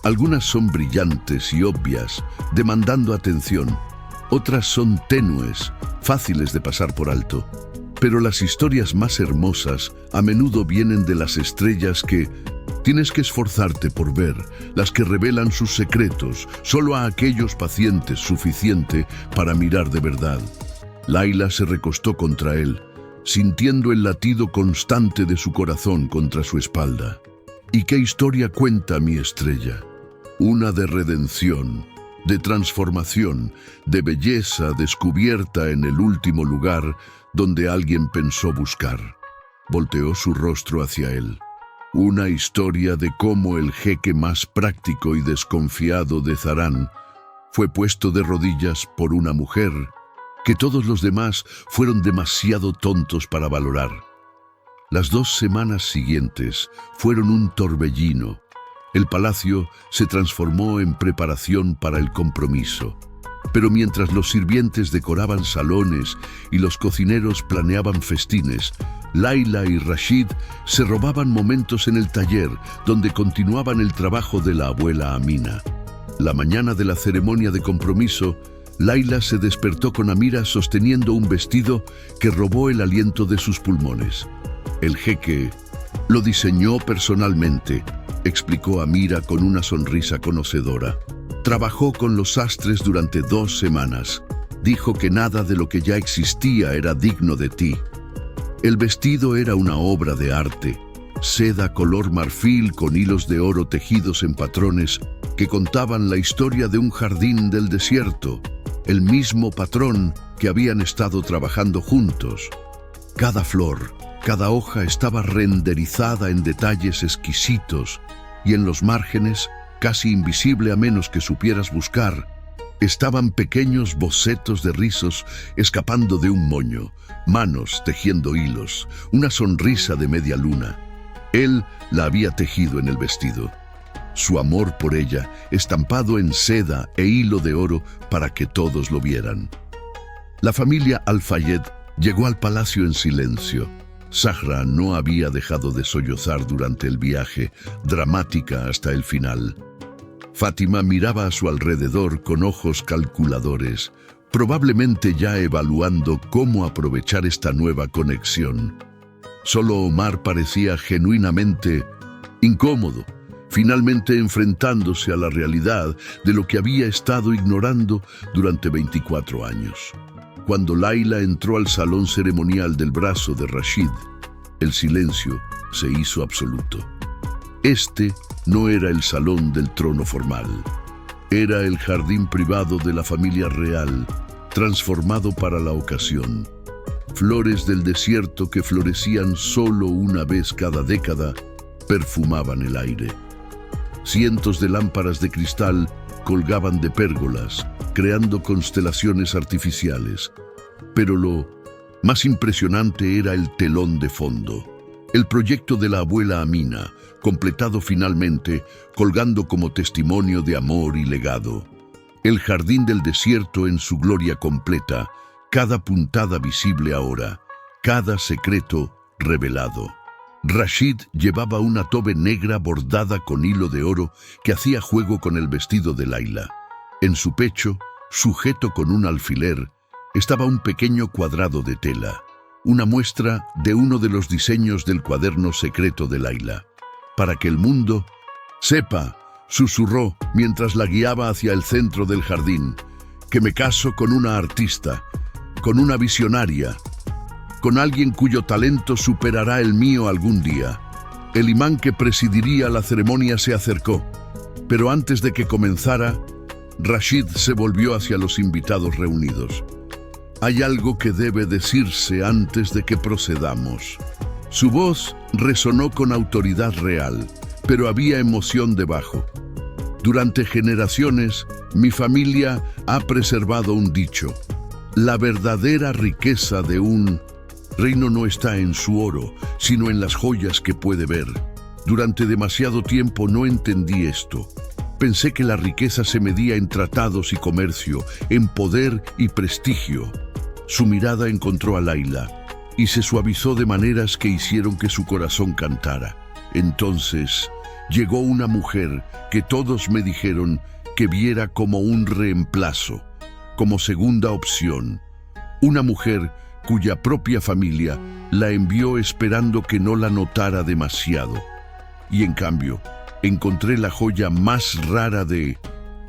Algunas son brillantes y obvias, demandando atención. Otras son tenues, fáciles de pasar por alto. Pero las historias más hermosas a menudo vienen de las estrellas que tienes que esforzarte por ver, las que revelan sus secretos solo a aquellos pacientes suficiente para mirar de verdad. Layla se recostó contra él, sintiendo el latido constante de su corazón contra su espalda. ¿Y qué historia cuenta mi estrella? Una de redención, de transformación, de belleza descubierta en el último lugar donde alguien pensó buscar. Volteó su rostro hacia él. Una historia de cómo el jeque más práctico y desconfiado de Zarán fue puesto de rodillas por una mujer que todos los demás fueron demasiado tontos para valorar. Las 2 semanas siguientes fueron un torbellino. El palacio se transformó en preparación para el compromiso. Pero mientras los sirvientes decoraban salones y los cocineros planeaban festines, Layla y Rashid se robaban momentos en el taller donde continuaban el trabajo de la abuela Amina. La mañana de la ceremonia de compromiso, Layla se despertó con Amira sosteniendo un vestido que robó el aliento de sus pulmones. El jeque lo diseñó personalmente, explicó Amira con una sonrisa conocedora. Trabajó con los sastres durante 2 semanas. Dijo que nada de lo que ya existía era digno de ti. El vestido era una obra de arte, seda color marfil con hilos de oro tejidos en patrones que contaban la historia de un jardín del desierto, el mismo patrón que habían estado trabajando juntos. Cada flor, cada hoja estaba renderizada en detalles exquisitos y en los márgenes, casi invisible a menos que supieras buscar, estaban pequeños bocetos de rizos escapando de un moño, manos tejiendo hilos, una sonrisa de media luna. Él la había tejido en el vestido. Su amor por ella, estampado en seda e hilo de oro para que todos lo vieran. La familia Al-Fayed llegó al palacio en silencio. Zahra no había dejado de sollozar durante el viaje, dramática hasta el final. Fátima miraba a su alrededor con ojos calculadores, probablemente ya evaluando cómo aprovechar esta nueva conexión. Solo Omar parecía genuinamente incómodo, finalmente enfrentándose a la realidad de lo que había estado ignorando durante 24 años. Cuando Layla entró al salón ceremonial del brazo de Rashid, el silencio se hizo absoluto. Este no era el salón del trono formal. Era el jardín privado de la familia real, transformado para la ocasión. Flores del desierto que florecían solo una vez cada década perfumaban el aire. Cientos de lámparas de cristal colgaban de pérgolas, creando constelaciones artificiales. Pero lo más impresionante era el telón de fondo. El proyecto de la abuela Amina, completado finalmente, colgando como testimonio de amor y legado. El jardín del desierto en su gloria completa, cada puntada visible ahora, cada secreto revelado. Rashid llevaba una tobe negra bordada con hilo de oro que hacía juego con el vestido de Layla. En su pecho, sujeto con un alfiler, estaba un pequeño cuadrado de tela, una muestra de uno de los diseños del cuaderno secreto de Layla. Para que el mundo sepa, susurró mientras la guiaba hacia el centro del jardín, que me caso con una artista, con una visionaria, con alguien cuyo talento superará el mío algún día. El imán que presidiría la ceremonia se acercó, pero antes de que comenzara, Rashid se volvió hacia los invitados reunidos. Hay algo que debe decirse antes de que procedamos. Su voz resonó con autoridad real, pero había emoción debajo. Durante generaciones, mi familia ha preservado un dicho. La verdadera riqueza de un reino no está en su oro, sino en las joyas que puede ver. Durante demasiado tiempo no entendí esto. Pensé que la riqueza se medía en tratados y comercio, en poder y prestigio. Su mirada encontró a Laila y se suavizó de maneras que hicieron que su corazón cantara. Entonces llegó una mujer que todos me dijeron que viera como un reemplazo, como segunda opción. Una mujer cuya propia familia la envió esperando que no la notara demasiado. Y en cambio, encontré la joya más rara de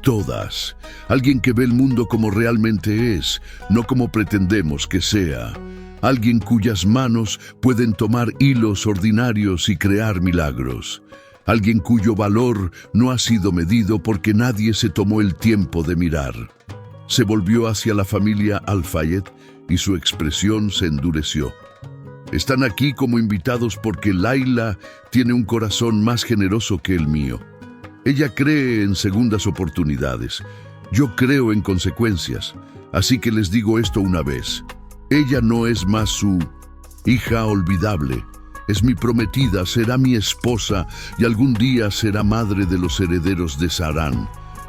todas. Alguien que ve el mundo como realmente es, no como pretendemos que sea. Alguien cuyas manos pueden tomar hilos ordinarios y crear milagros. Alguien cuyo valor no ha sido medido porque nadie se tomó el tiempo de mirar. Se volvió hacia la familia Al-Fayed y su expresión se endureció. Están aquí como invitados porque Laila tiene un corazón más generoso que el mío. Ella cree en segundas oportunidades. Yo creo en consecuencias. Así que les digo esto una vez. Ella no es más su hija olvidable. Es mi prometida, será mi esposa y algún día será madre de los herederos de Sarán.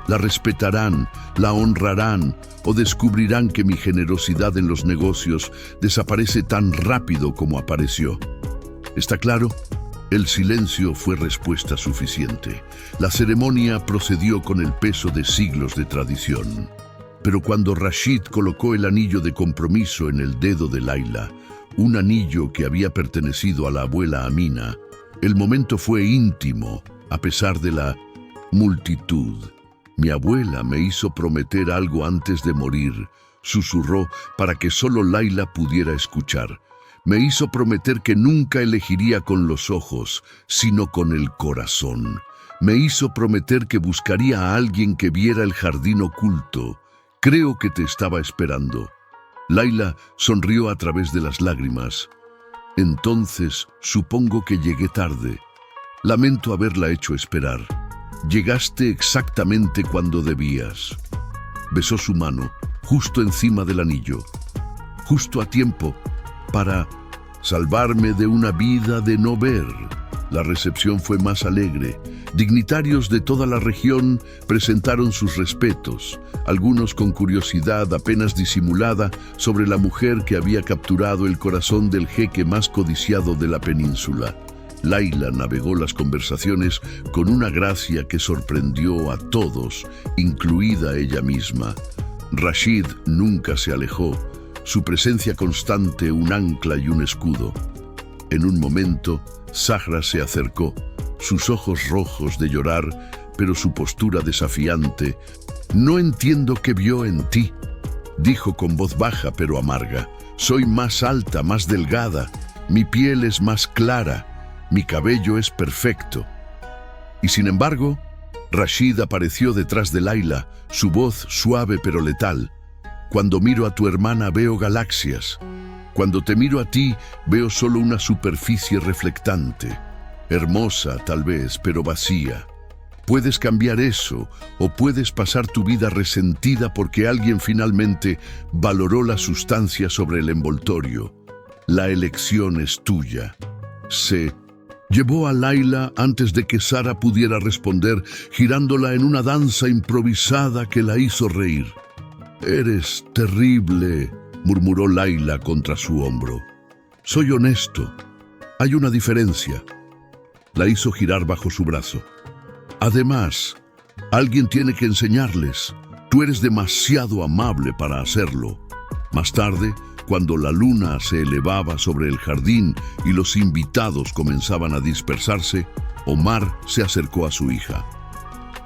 La respetarán, la honrarán o descubrirán que mi generosidad en los negocios desaparece tan rápido como apareció. ¿Está claro? El silencio fue respuesta suficiente. La ceremonia procedió con el peso de siglos de tradición. Pero cuando Rashid colocó el anillo de compromiso en el dedo de Laila, un anillo que había pertenecido a la abuela Amina, el momento fue íntimo, a pesar de la multitud. Mi abuela me hizo prometer algo antes de morir, susurró para que solo Laila pudiera escuchar. Me hizo prometer que nunca elegiría con los ojos, sino con el corazón. Me hizo prometer que buscaría a alguien que viera el jardín oculto. Creo que te estaba esperando. Laila sonrió a través de las lágrimas. Entonces, supongo que llegué tarde. Lamento haberla hecho esperar. Llegaste exactamente cuando debías. Besó su mano, justo encima del anillo. Justo a tiempo para salvarme de una vida de no ver. La recepción fue más alegre. Dignitarios de toda la región presentaron sus respetos, algunos con curiosidad apenas disimulada sobre la mujer que había capturado el corazón del jeque más codiciado de la península. Laila navegó las conversaciones con una gracia que sorprendió a todos, incluida ella misma. Rashid nunca se alejó, su presencia constante un ancla y un escudo. En un momento, Zahra se acercó, sus ojos rojos de llorar, pero su postura desafiante. «No entiendo qué vio en ti», dijo con voz baja pero amarga. «Soy más alta, más delgada, mi piel es más clara, mi cabello es perfecto». Y sin embargo, Rashid apareció detrás de Laila, su voz suave pero letal. «Cuando miro a tu hermana veo galaxias. Cuando te miro a ti, veo solo una superficie reflectante. Hermosa, tal vez, pero vacía. Puedes cambiar eso, o puedes pasar tu vida resentida porque alguien finalmente valoró la sustancia sobre el envoltorio. La elección es tuya». Se llevó a Laila antes de que Sara pudiera responder, girándola en una danza improvisada que la hizo reír. «Eres terrible», murmuró Laila contra su hombro. «Soy honesto. Hay una diferencia». La hizo girar bajo su brazo. «Además, alguien tiene que enseñarles. Tú eres demasiado amable para hacerlo». Más tarde, cuando la luna se elevaba sobre el jardín y los invitados comenzaban a dispersarse, Omar se acercó a su hija.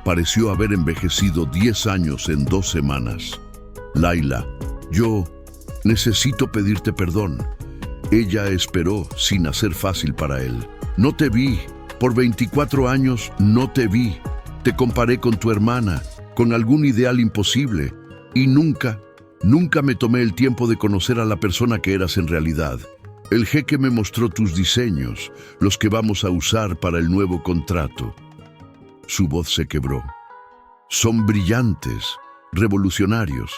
Pareció haber envejecido 10 años en 2 semanas. «Laila, yo necesito pedirte perdón». Ella esperó sin hacer fácil para él. «No te vi. Por 24 años no te vi. Te comparé con tu hermana, con algún ideal imposible. Y nunca me tomé el tiempo de conocer a la persona que eras en realidad. El jeque me mostró tus diseños, los que vamos a usar para el nuevo contrato». Su voz se quebró. «Son brillantes, revolucionarios.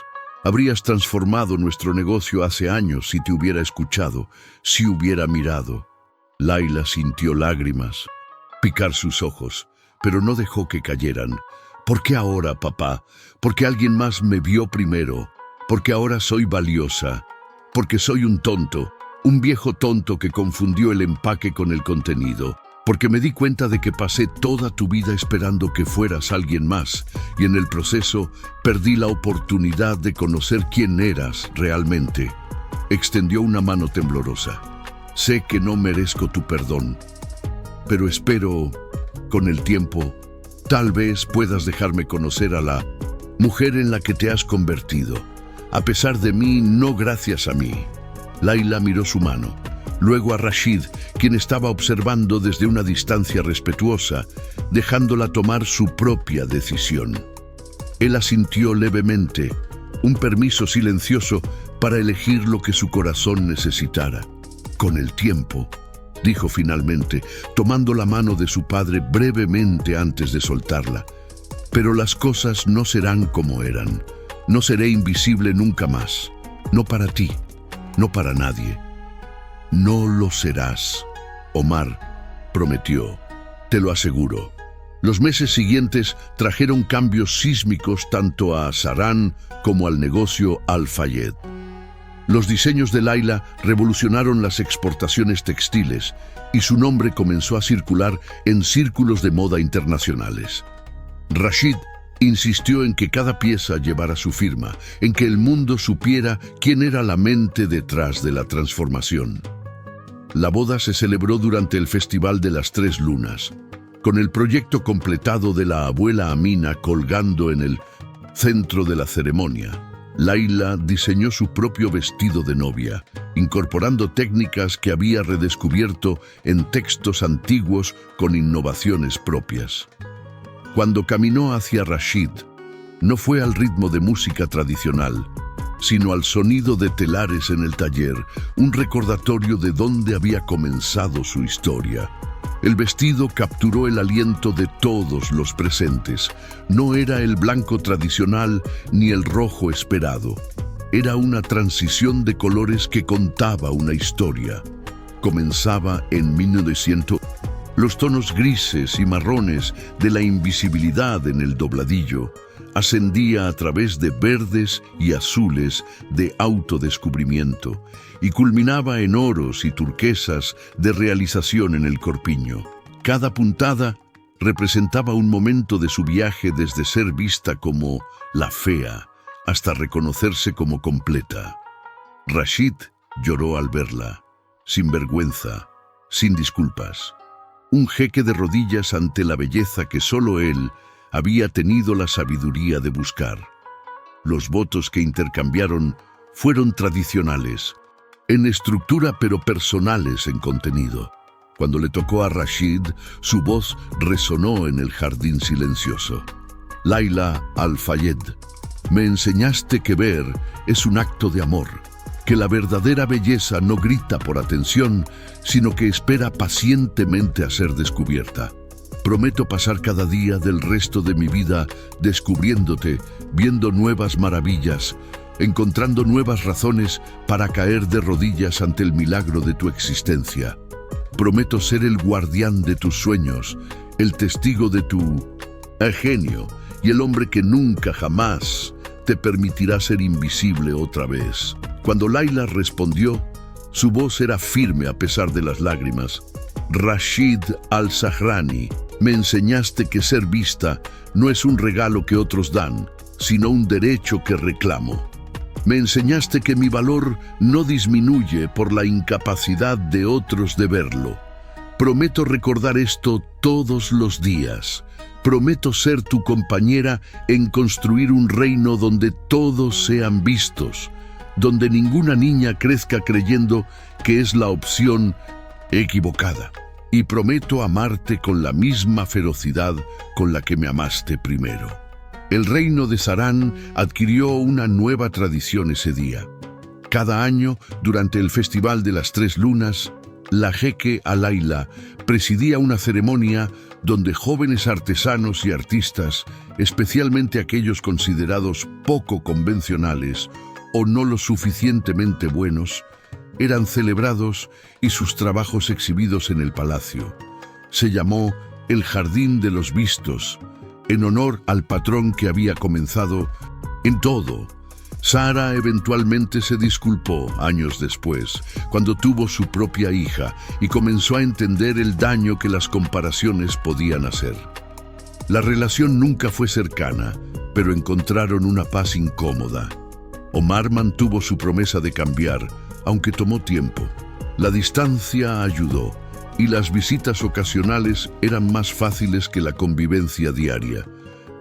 Habrías transformado nuestro negocio hace años si te hubiera escuchado, si hubiera mirado». Laila sintió lágrimas picar sus ojos, pero no dejó que cayeran. ¿Por qué ahora, papá? Porque alguien más me vio primero. Porque ahora soy valiosa. Porque soy un tonto. Un viejo tonto que confundió el empaque con el contenido. Porque me di cuenta de que pasé toda tu vida esperando que fueras alguien más y en el proceso perdí la oportunidad de conocer quién eras realmente. Extendió una mano temblorosa. Sé que no merezco tu perdón, pero espero, con el tiempo, tal vez puedas dejarme conocer a la mujer en la que te has convertido. A pesar de mí, no gracias a mí. Layla miró su mano, luego a Rashid, quien estaba observando desde una distancia respetuosa, dejándola tomar su propia decisión. Él asintió levemente, un permiso silencioso para elegir lo que su corazón necesitara. Con el tiempo, dijo finalmente, tomando la mano de su padre brevemente antes de soltarla. Pero las cosas no serán como eran. No seré invisible nunca más. No para ti, no para nadie. No lo serás. Omar prometió, te lo aseguro. Los meses siguientes trajeron cambios sísmicos tanto a Saran como al negocio Al-Fayed. Los diseños de Layla revolucionaron las exportaciones textiles y su nombre comenzó a circular en círculos de moda internacionales. Rashid insistió en que cada pieza llevara su firma, en que el mundo supiera quién era la mente detrás de la transformación. La boda se celebró durante el Festival de las Tres Lunas, con el proyecto completado de la abuela Amina colgando en el centro de la ceremonia. Layla diseñó su propio vestido de novia, incorporando técnicas que había redescubierto en textos antiguos con innovaciones propias. Cuando caminó hacia Rashid, no fue al ritmo de música tradicional, sino al sonido de telares en el taller, un recordatorio de dónde había comenzado su historia. El vestido capturó el aliento de todos los presentes. No era el blanco tradicional ni el rojo esperado. Era una transición de colores que contaba una historia. Comenzaba en 1900. Los tonos grises y marrones de la invisibilidad en el dobladillo ascendía a través de verdes y azules de autodescubrimiento y culminaba en oros y turquesas de realización en el corpiño. Cada puntada representaba un momento de su viaje desde ser vista como la fea hasta reconocerse como completa. Rashid lloró al verla, sin vergüenza, sin disculpas. Un jeque de rodillas ante la belleza que solo él había tenido la sabiduría de buscar. Los votos que intercambiaron fueron tradicionales, en estructura pero personales en contenido. Cuando le tocó a Rashid, su voz resonó en el jardín silencioso. Layla Al-Fayed, me enseñaste que ver es un acto de amor, que la verdadera belleza no grita por atención, sino que espera pacientemente a ser descubierta. Prometo pasar cada día del resto de mi vida descubriéndote, viendo nuevas maravillas, encontrando nuevas razones para caer de rodillas ante el milagro de tu existencia. Prometo ser el guardián de tus sueños, el testigo de tu genio y el hombre que nunca jamás te permitirá ser invisible otra vez. Cuando Layla respondió, su voz era firme a pesar de las lágrimas. Rashid Al-Zahrani, me enseñaste que ser vista no es un regalo que otros dan, sino un derecho que reclamo. Me enseñaste que mi valor no disminuye por la incapacidad de otros de verlo. Prometo recordar esto todos los días. Prometo ser tu compañera en construir un reino donde todos sean vistos, donde ninguna niña crezca creyendo que es la opción equivocada. Y prometo amarte con la misma ferocidad con la que me amaste primero. El reino de Saran adquirió una nueva tradición ese día. Cada año, durante el Festival de las Tres Lunas, la jeque Layla presidía una ceremonia donde jóvenes artesanos y artistas, especialmente aquellos considerados poco convencionales o no lo suficientemente buenos, eran celebrados y sus trabajos exhibidos en el palacio. Se llamó el Jardín de los Vistos en honor al patrón que había comenzado en todo. Sara eventualmente se disculpó años después, cuando tuvo su propia hija y comenzó a entender el daño que las comparaciones podían hacer. La relación nunca fue cercana, pero encontraron una paz incómoda. Omar mantuvo su promesa de cambiar, aunque tomó tiempo. La distancia ayudó, y las visitas ocasionales eran más fáciles que la convivencia diaria.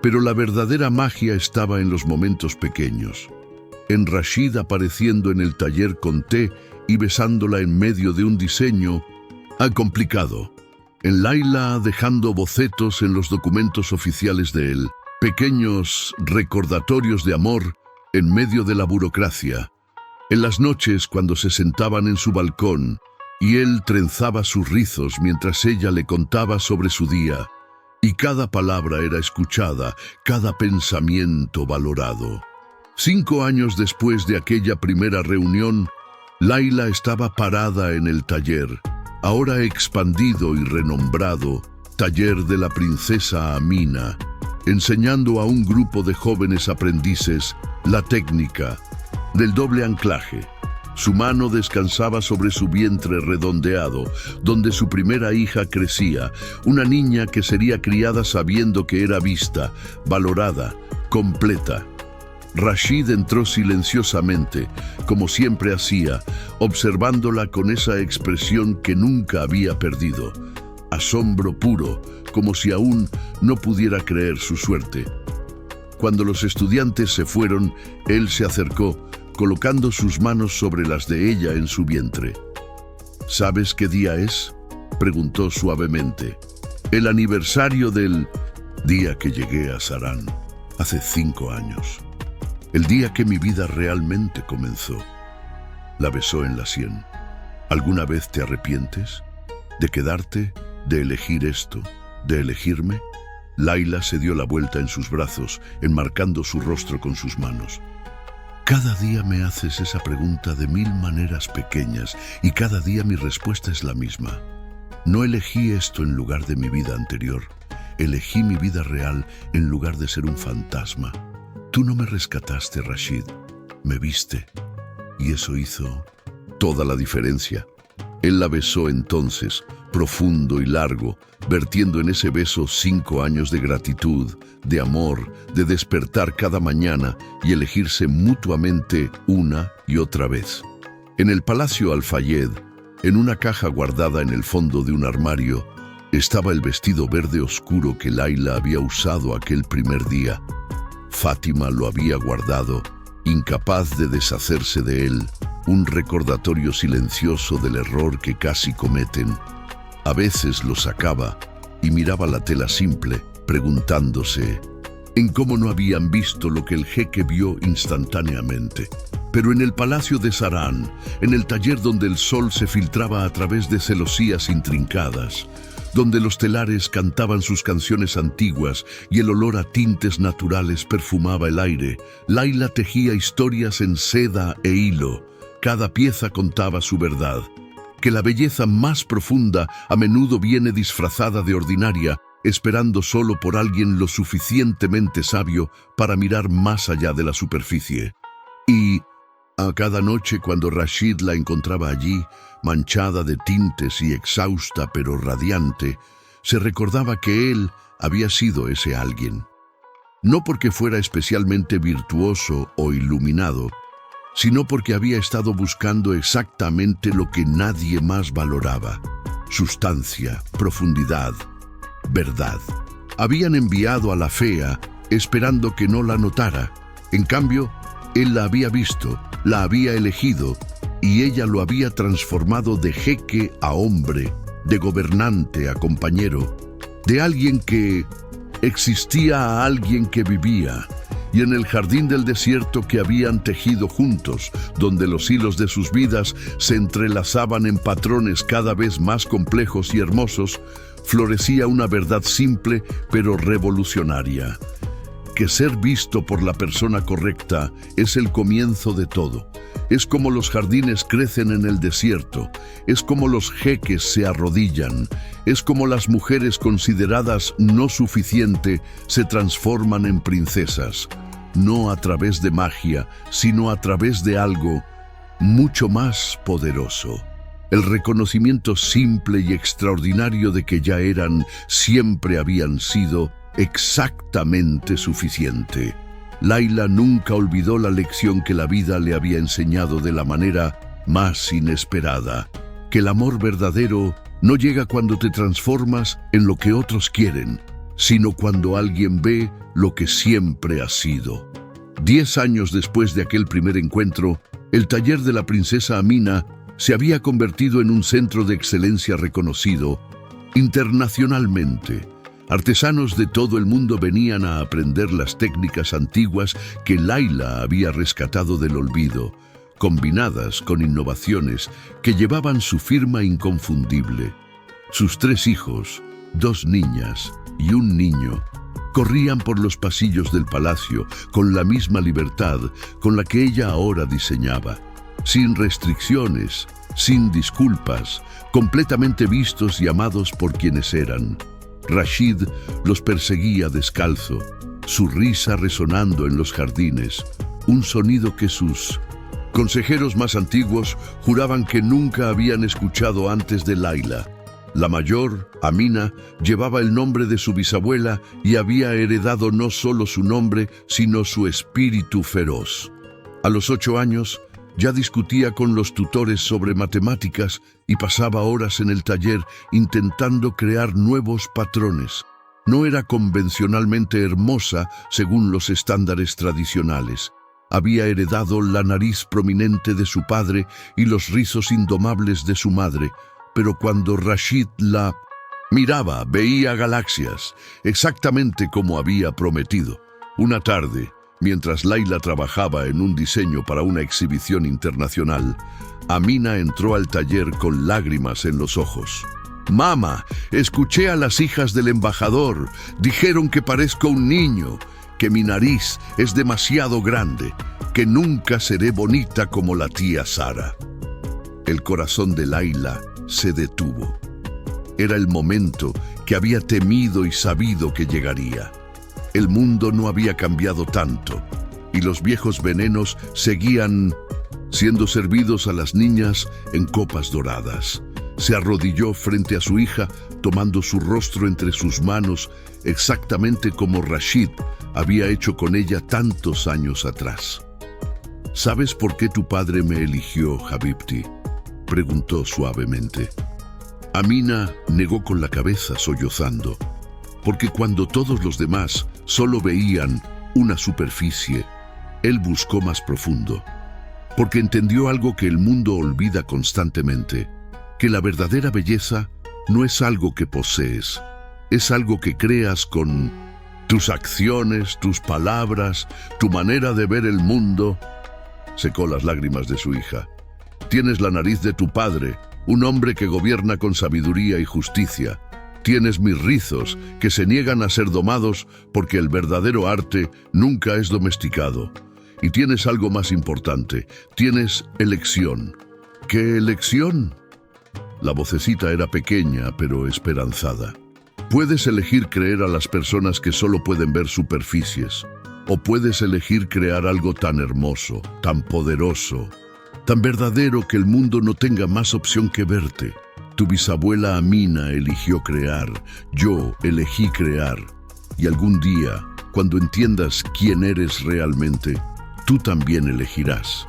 Pero la verdadera magia estaba en los momentos pequeños. En Rashid apareciendo en el taller con té y besándola en medio de un diseño complicado. En Layla dejando bocetos en los documentos oficiales de él, pequeños recordatorios de amor en medio de la burocracia. En las noches cuando se sentaban en su balcón y él trenzaba sus rizos mientras ella le contaba sobre su día, y cada palabra era escuchada, cada pensamiento valorado. 5 años después de aquella primera reunión, Layla estaba parada en el taller, ahora expandido y renombrado Taller de la Princesa Amina, enseñando a un grupo de jóvenes aprendices la técnica del doble anclaje. Su mano descansaba sobre su vientre redondeado, donde su primera hija crecía, una niña que sería criada sabiendo que era vista, valorada, completa. Rashid entró silenciosamente, como siempre hacía, observándola con esa expresión que nunca había perdido. Asombro puro, como si aún no pudiera creer su suerte. Cuando los estudiantes se fueron, él se acercó, colocando sus manos sobre las de ella en su vientre. ¿Sabes qué día es?, preguntó suavemente. El aniversario del día que llegué a Saran, hace 5 años. El día que mi vida realmente comenzó. La besó en la sien. ¿Alguna vez te arrepientes? ¿De quedarte? ¿De elegir esto? ¿De elegirme? Layla se dio la vuelta en sus brazos, enmarcando su rostro con sus manos. Cada día me haces esa pregunta de 1000 maneras pequeñas y cada día mi respuesta es la misma. No elegí esto en lugar de mi vida anterior. Elegí mi vida real en lugar de ser un fantasma. Tú no me rescataste, Rashid. Me viste. Y eso hizo toda la diferencia. Él la besó entonces, profundo y largo, vertiendo en ese beso 5 años de gratitud, de amor, de despertar cada mañana y elegirse mutuamente una y otra vez. En el Palacio Al-Fayed, en una caja guardada en el fondo de un armario, estaba el vestido verde oscuro que Layla había usado aquel primer día. Fátima lo había guardado, incapaz de deshacerse de él, un recordatorio silencioso del error que casi cometen. A veces lo sacaba y miraba la tela simple, preguntándose en cómo no habían visto lo que el jeque vio instantáneamente. Pero en el palacio de Saran, en el taller donde el sol se filtraba a través de celosías intrincadas, donde los telares cantaban sus canciones antiguas y el olor a tintes naturales perfumaba el aire, Layla tejía historias en seda e hilo. Cada pieza contaba su verdad, que la belleza más profunda a menudo viene disfrazada de ordinaria, esperando solo por alguien lo suficientemente sabio para mirar más allá de la superficie. Y a cada noche cuando Rashid la encontraba allí, manchada de tintes y exhausta pero radiante, se recordaba que él había sido ese alguien. No porque fuera especialmente virtuoso o iluminado, sino porque había estado buscando exactamente lo que nadie más valoraba: sustancia, profundidad, verdad. Habían enviado a la fea esperando que no la notara. En cambio, él la había visto, la había elegido, y ella lo había transformado de jeque a hombre, de gobernante a compañero, de alguien que existía a alguien que vivía. Y en el jardín del desierto que habían tejido juntos, donde los hilos de sus vidas se entrelazaban en patrones cada vez más complejos y hermosos, florecía una verdad simple pero revolucionaria: que ser visto por la persona correcta es el comienzo de todo, Es como los jardines crecen en el desierto, es como los jeques se arrodillan, es como las mujeres consideradas no suficiente se transforman en princesas, no a través de magia, sino a través de algo mucho más poderoso. El reconocimiento simple y extraordinario de que ya eran, siempre habían sido, exactamente suficiente. Laila nunca olvidó la lección que la vida le había enseñado de la manera más inesperada, que el amor verdadero no llega cuando te transformas en lo que otros quieren, sino cuando alguien ve lo que siempre has sido. 10 años después de aquel primer encuentro, el taller de la princesa Amina se había convertido en un centro de excelencia reconocido internacionalmente. Artesanos de todo el mundo venían a aprender las técnicas antiguas que Laila había rescatado del olvido, combinadas con innovaciones que llevaban su firma inconfundible. Sus 3 hijos, 2 niñas y un niño, corrían por los pasillos del palacio con la misma libertad con la que ella ahora diseñaba, sin restricciones, sin disculpas, completamente vistos y amados por quienes eran. Rashid los perseguía descalzo, su risa resonando en los jardines, un sonido que sus consejeros más antiguos juraban que nunca habían escuchado antes de Laila. La mayor, Amina, llevaba el nombre de su bisabuela y había heredado no solo su nombre, sino su espíritu feroz. A los 8 años, ya discutía con los tutores sobre matemáticas y pasaba horas en el taller intentando crear nuevos patrones. No era convencionalmente hermosa según los estándares tradicionales. Había heredado la nariz prominente de su padre y los rizos indomables de su madre, pero cuando Rashid la miraba, veía galaxias, exactamente como había prometido. Una tarde, mientras Laila trabajaba en un diseño para una exhibición internacional, Amina entró al taller con lágrimas en los ojos. «Mamá, escuché a las hijas del embajador. Dijeron que parezco un niño, que mi nariz es demasiado grande, que nunca seré bonita como la tía Sara». El corazón de Laila se detuvo. Era el momento que había temido y sabido que llegaría. El mundo no había cambiado tanto, y los viejos venenos seguían siendo servidos a las niñas en copas doradas. Se arrodilló frente a su hija, tomando su rostro entre sus manos, exactamente como Rashid había hecho con ella tantos años atrás. «¿Sabes por qué tu padre me eligió, Habibti?», preguntó suavemente. Amina negó con la cabeza, sollozando. Porque cuando todos los demás solo veían una superficie, él buscó más profundo. Porque entendió algo que el mundo olvida constantemente, que la verdadera belleza no es algo que posees, es algo que creas con tus acciones, tus palabras, tu manera de ver el mundo. Secó las lágrimas de su hija. «Tienes la nariz de tu padre, un hombre que gobierna con sabiduría y justicia. Tienes mis rizos, que se niegan a ser domados porque el verdadero arte nunca es domesticado. Y tienes algo más importante, tienes elección». «¿Qué elección?». La vocecita era pequeña, pero esperanzada. «Puedes elegir creer a las personas que solo pueden ver superficies, o puedes elegir crear algo tan hermoso, tan poderoso, tan verdadero que el mundo no tenga más opción que verte. Tu bisabuela Amina eligió crear, yo elegí crear. Y algún día, cuando entiendas quién eres realmente, tú también elegirás».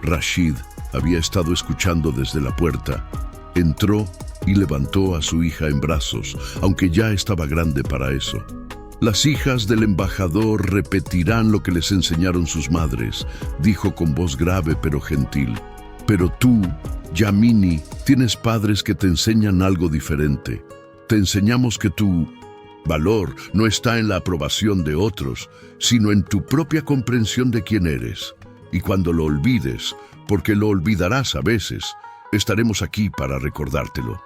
Rashid había estado escuchando desde la puerta. Entró y levantó a su hija en brazos, aunque ya estaba grande para eso. «Las hijas del embajador repetirán lo que les enseñaron sus madres», dijo con voz grave pero gentil. «Pero tú, Yamini, tienes padres que te enseñan algo diferente. Te enseñamos que tu valor no está en la aprobación de otros, sino en tu propia comprensión de quién eres. Y cuando lo olvides, porque lo olvidarás a veces, estaremos aquí para recordártelo».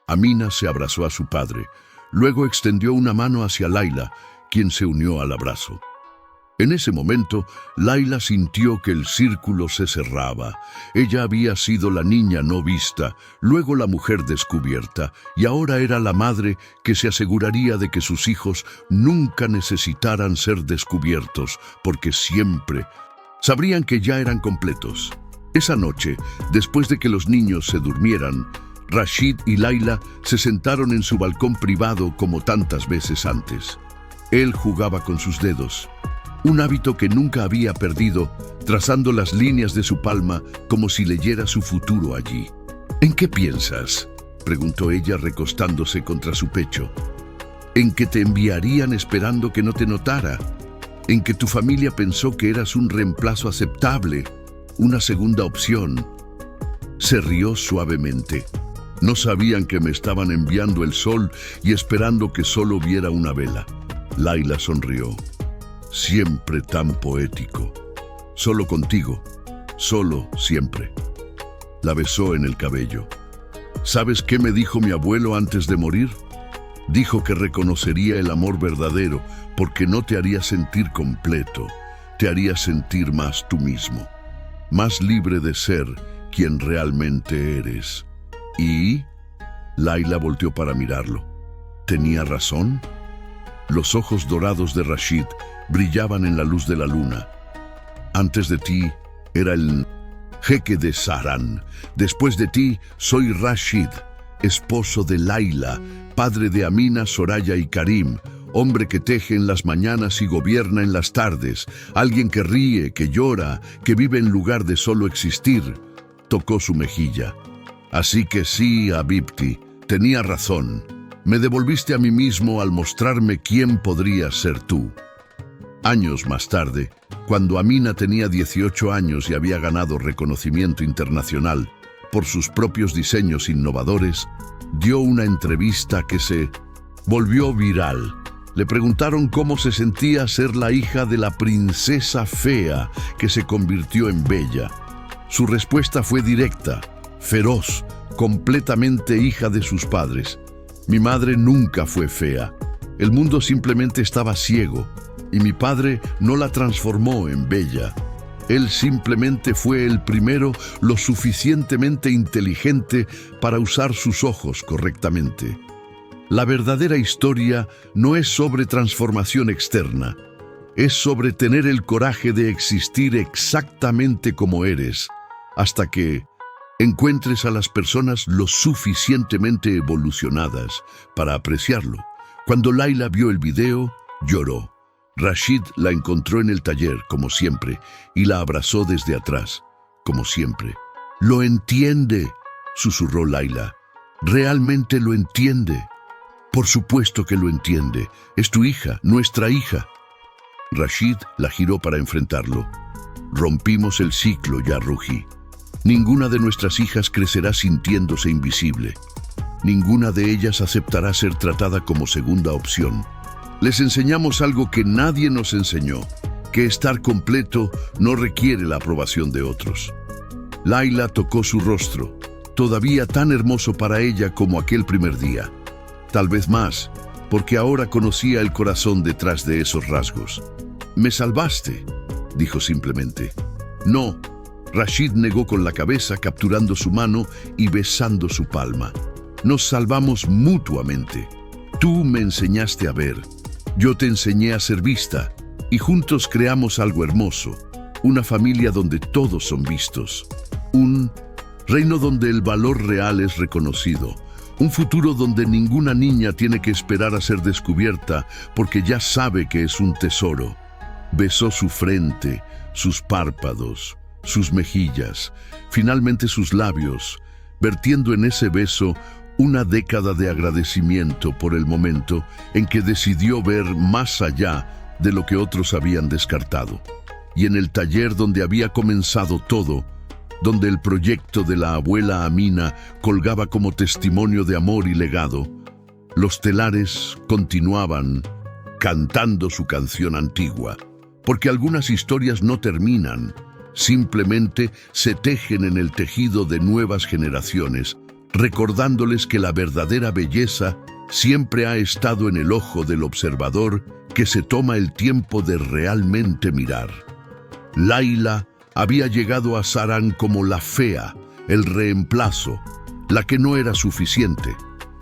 Amina se abrazó a su padre. Luego extendió una mano hacia Laila, quien se unió al abrazo. En ese momento, Laila sintió que el círculo se cerraba. Ella había sido la niña no vista, luego la mujer descubierta, y ahora era la madre que se aseguraría de que sus hijos nunca necesitaran ser descubiertos, porque siempre sabrían que ya eran completos. Esa noche, después de que los niños se durmieran, Rashid y Laila se sentaron en su balcón privado como tantas veces antes. Él jugaba con sus dedos, un hábito que nunca había perdido, trazando las líneas de su palma como si leyera su futuro allí. «¿En qué piensas?», preguntó ella recostándose contra su pecho. «En que te enviarían esperando que no te notara, en que tu familia pensó que eras un reemplazo aceptable, una segunda opción». Se rió suavemente. «No sabían que me estaban enviando el sol y esperando que solo viera una vela». Laila sonrió. «Siempre tan poético. Solo contigo. Solo, siempre». La besó en el cabello. «¿Sabes qué me dijo mi abuelo antes de morir? Dijo que reconocería el amor verdadero porque no te haría sentir completo, te haría sentir más tú mismo, más libre de ser quien realmente eres». ¿Y? Laila volteó para mirarlo. ¿Tenía razón? Los ojos dorados de Rashid brillaban en la luz de la luna. «Antes de ti era el jeque de Saran. Después de ti soy Rashid, esposo de Laila, padre de Amina, Soraya y Karim, hombre que teje en las mañanas y gobierna en las tardes, alguien que ríe, que llora, que vive en lugar de solo existir». Tocó su mejilla. «Así que sí, Habibti, tenía razón. Me devolviste a mí mismo al mostrarme quién podrías ser tú». Años más tarde, cuando Amina tenía 18 años y había ganado reconocimiento internacional por sus propios diseños innovadores, dio una entrevista que se volvió viral. Le preguntaron cómo se sentía ser la hija de la princesa fea que se convirtió en bella. Su respuesta fue directa, feroz, completamente hija de sus padres. «Mi madre nunca fue fea. El mundo simplemente estaba ciego. Y mi padre no la transformó en bella. Él simplemente fue el primero lo suficientemente inteligente para usar sus ojos correctamente». La verdadera historia no es sobre transformación externa. Es sobre tener el coraje de existir exactamente como eres, hasta que encuentres a las personas lo suficientemente evolucionadas para apreciarlo. Cuando Laila vio el video, lloró. Rashid la encontró en el taller, como siempre, y la abrazó desde atrás, como siempre. «Lo entiende», susurró Laila. «Realmente lo entiende». «Por supuesto que lo entiende. Es tu hija, nuestra hija». Rashid la giró para enfrentarlo. «Rompimos el ciclo ya, Ruhi. Ninguna de nuestras hijas crecerá sintiéndose invisible. Ninguna de ellas aceptará ser tratada como segunda opción. Les enseñamos algo que nadie nos enseñó, que estar completo no requiere la aprobación de otros». Laila tocó su rostro, todavía tan hermoso para ella como aquel primer día. Tal vez más, porque ahora conocía el corazón detrás de esos rasgos. «Me salvaste», dijo simplemente. «No». Rashid negó con la cabeza, capturando su mano y besando su palma. «Nos salvamos mutuamente. Tú me enseñaste a ver. Yo te enseñé a ser vista, y juntos creamos algo hermoso, una familia donde todos son vistos, un reino donde el valor real es reconocido, un futuro donde ninguna niña tiene que esperar a ser descubierta porque ya sabe que es un tesoro». Besó su frente, sus párpados, sus mejillas, finalmente sus labios, vertiendo en ese beso una década de agradecimiento por el momento en que decidió ver más allá de lo que otros habían descartado. Y en el taller donde había comenzado todo, donde el proyecto de la abuela Amina colgaba como testimonio de amor y legado, los telares continuaban cantando su canción antigua, porque algunas historias no terminan, simplemente se tejen en el tejido de nuevas generaciones, recordándoles que la verdadera belleza siempre ha estado en el ojo del observador que se toma el tiempo de realmente mirar. Layla había llegado a Saran como la fea, el reemplazo, la que no era suficiente.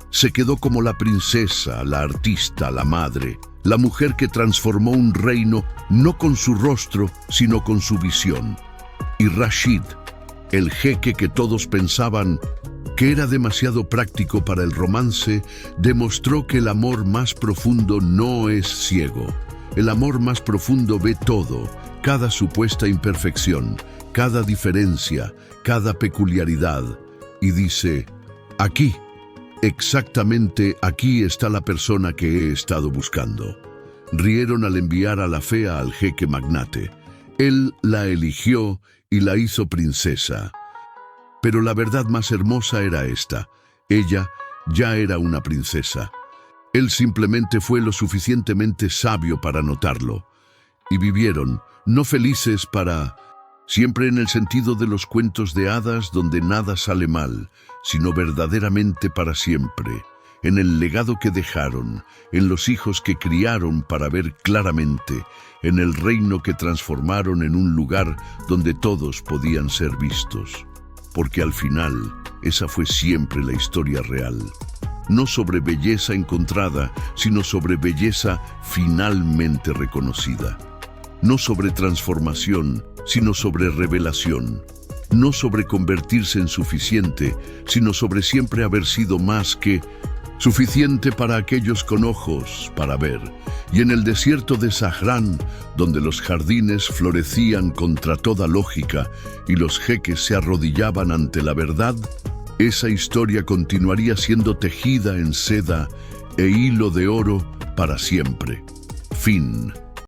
Se quedó como la princesa, la artista, la madre, la mujer que transformó un reino no con su rostro, sino con su visión. Y Rashid, el jeque que todos pensaban que era demasiado práctico para el romance, demostró que el amor más profundo no es ciego. El amor más profundo ve todo, cada supuesta imperfección, cada diferencia, cada peculiaridad, y dice: aquí, exactamente aquí está la persona que he estado buscando. Rieron al enviar a la fea al jeque magnate. Él la eligió y la hizo princesa. Pero la verdad más hermosa era esta: ella ya era una princesa. Él simplemente fue lo suficientemente sabio para notarlo. Y vivieron, no felices para... siempre en el sentido de los cuentos de hadas donde nada sale mal, sino verdaderamente para siempre, en el legado que dejaron, en los hijos que criaron para ver claramente, en el reino que transformaron en un lugar donde todos podían ser vistos. Porque al final, esa fue siempre la historia real. No sobre belleza encontrada, sino sobre belleza finalmente reconocida. No sobre transformación, sino sobre revelación. No sobre convertirse en suficiente, sino sobre siempre haber sido más que suficiente para aquellos con ojos para ver. Y en el desierto de Sahrán, donde los jardines florecían contra toda lógica y los jeques se arrodillaban ante la verdad, esa historia continuaría siendo tejida en seda e hilo de oro para siempre. Fin.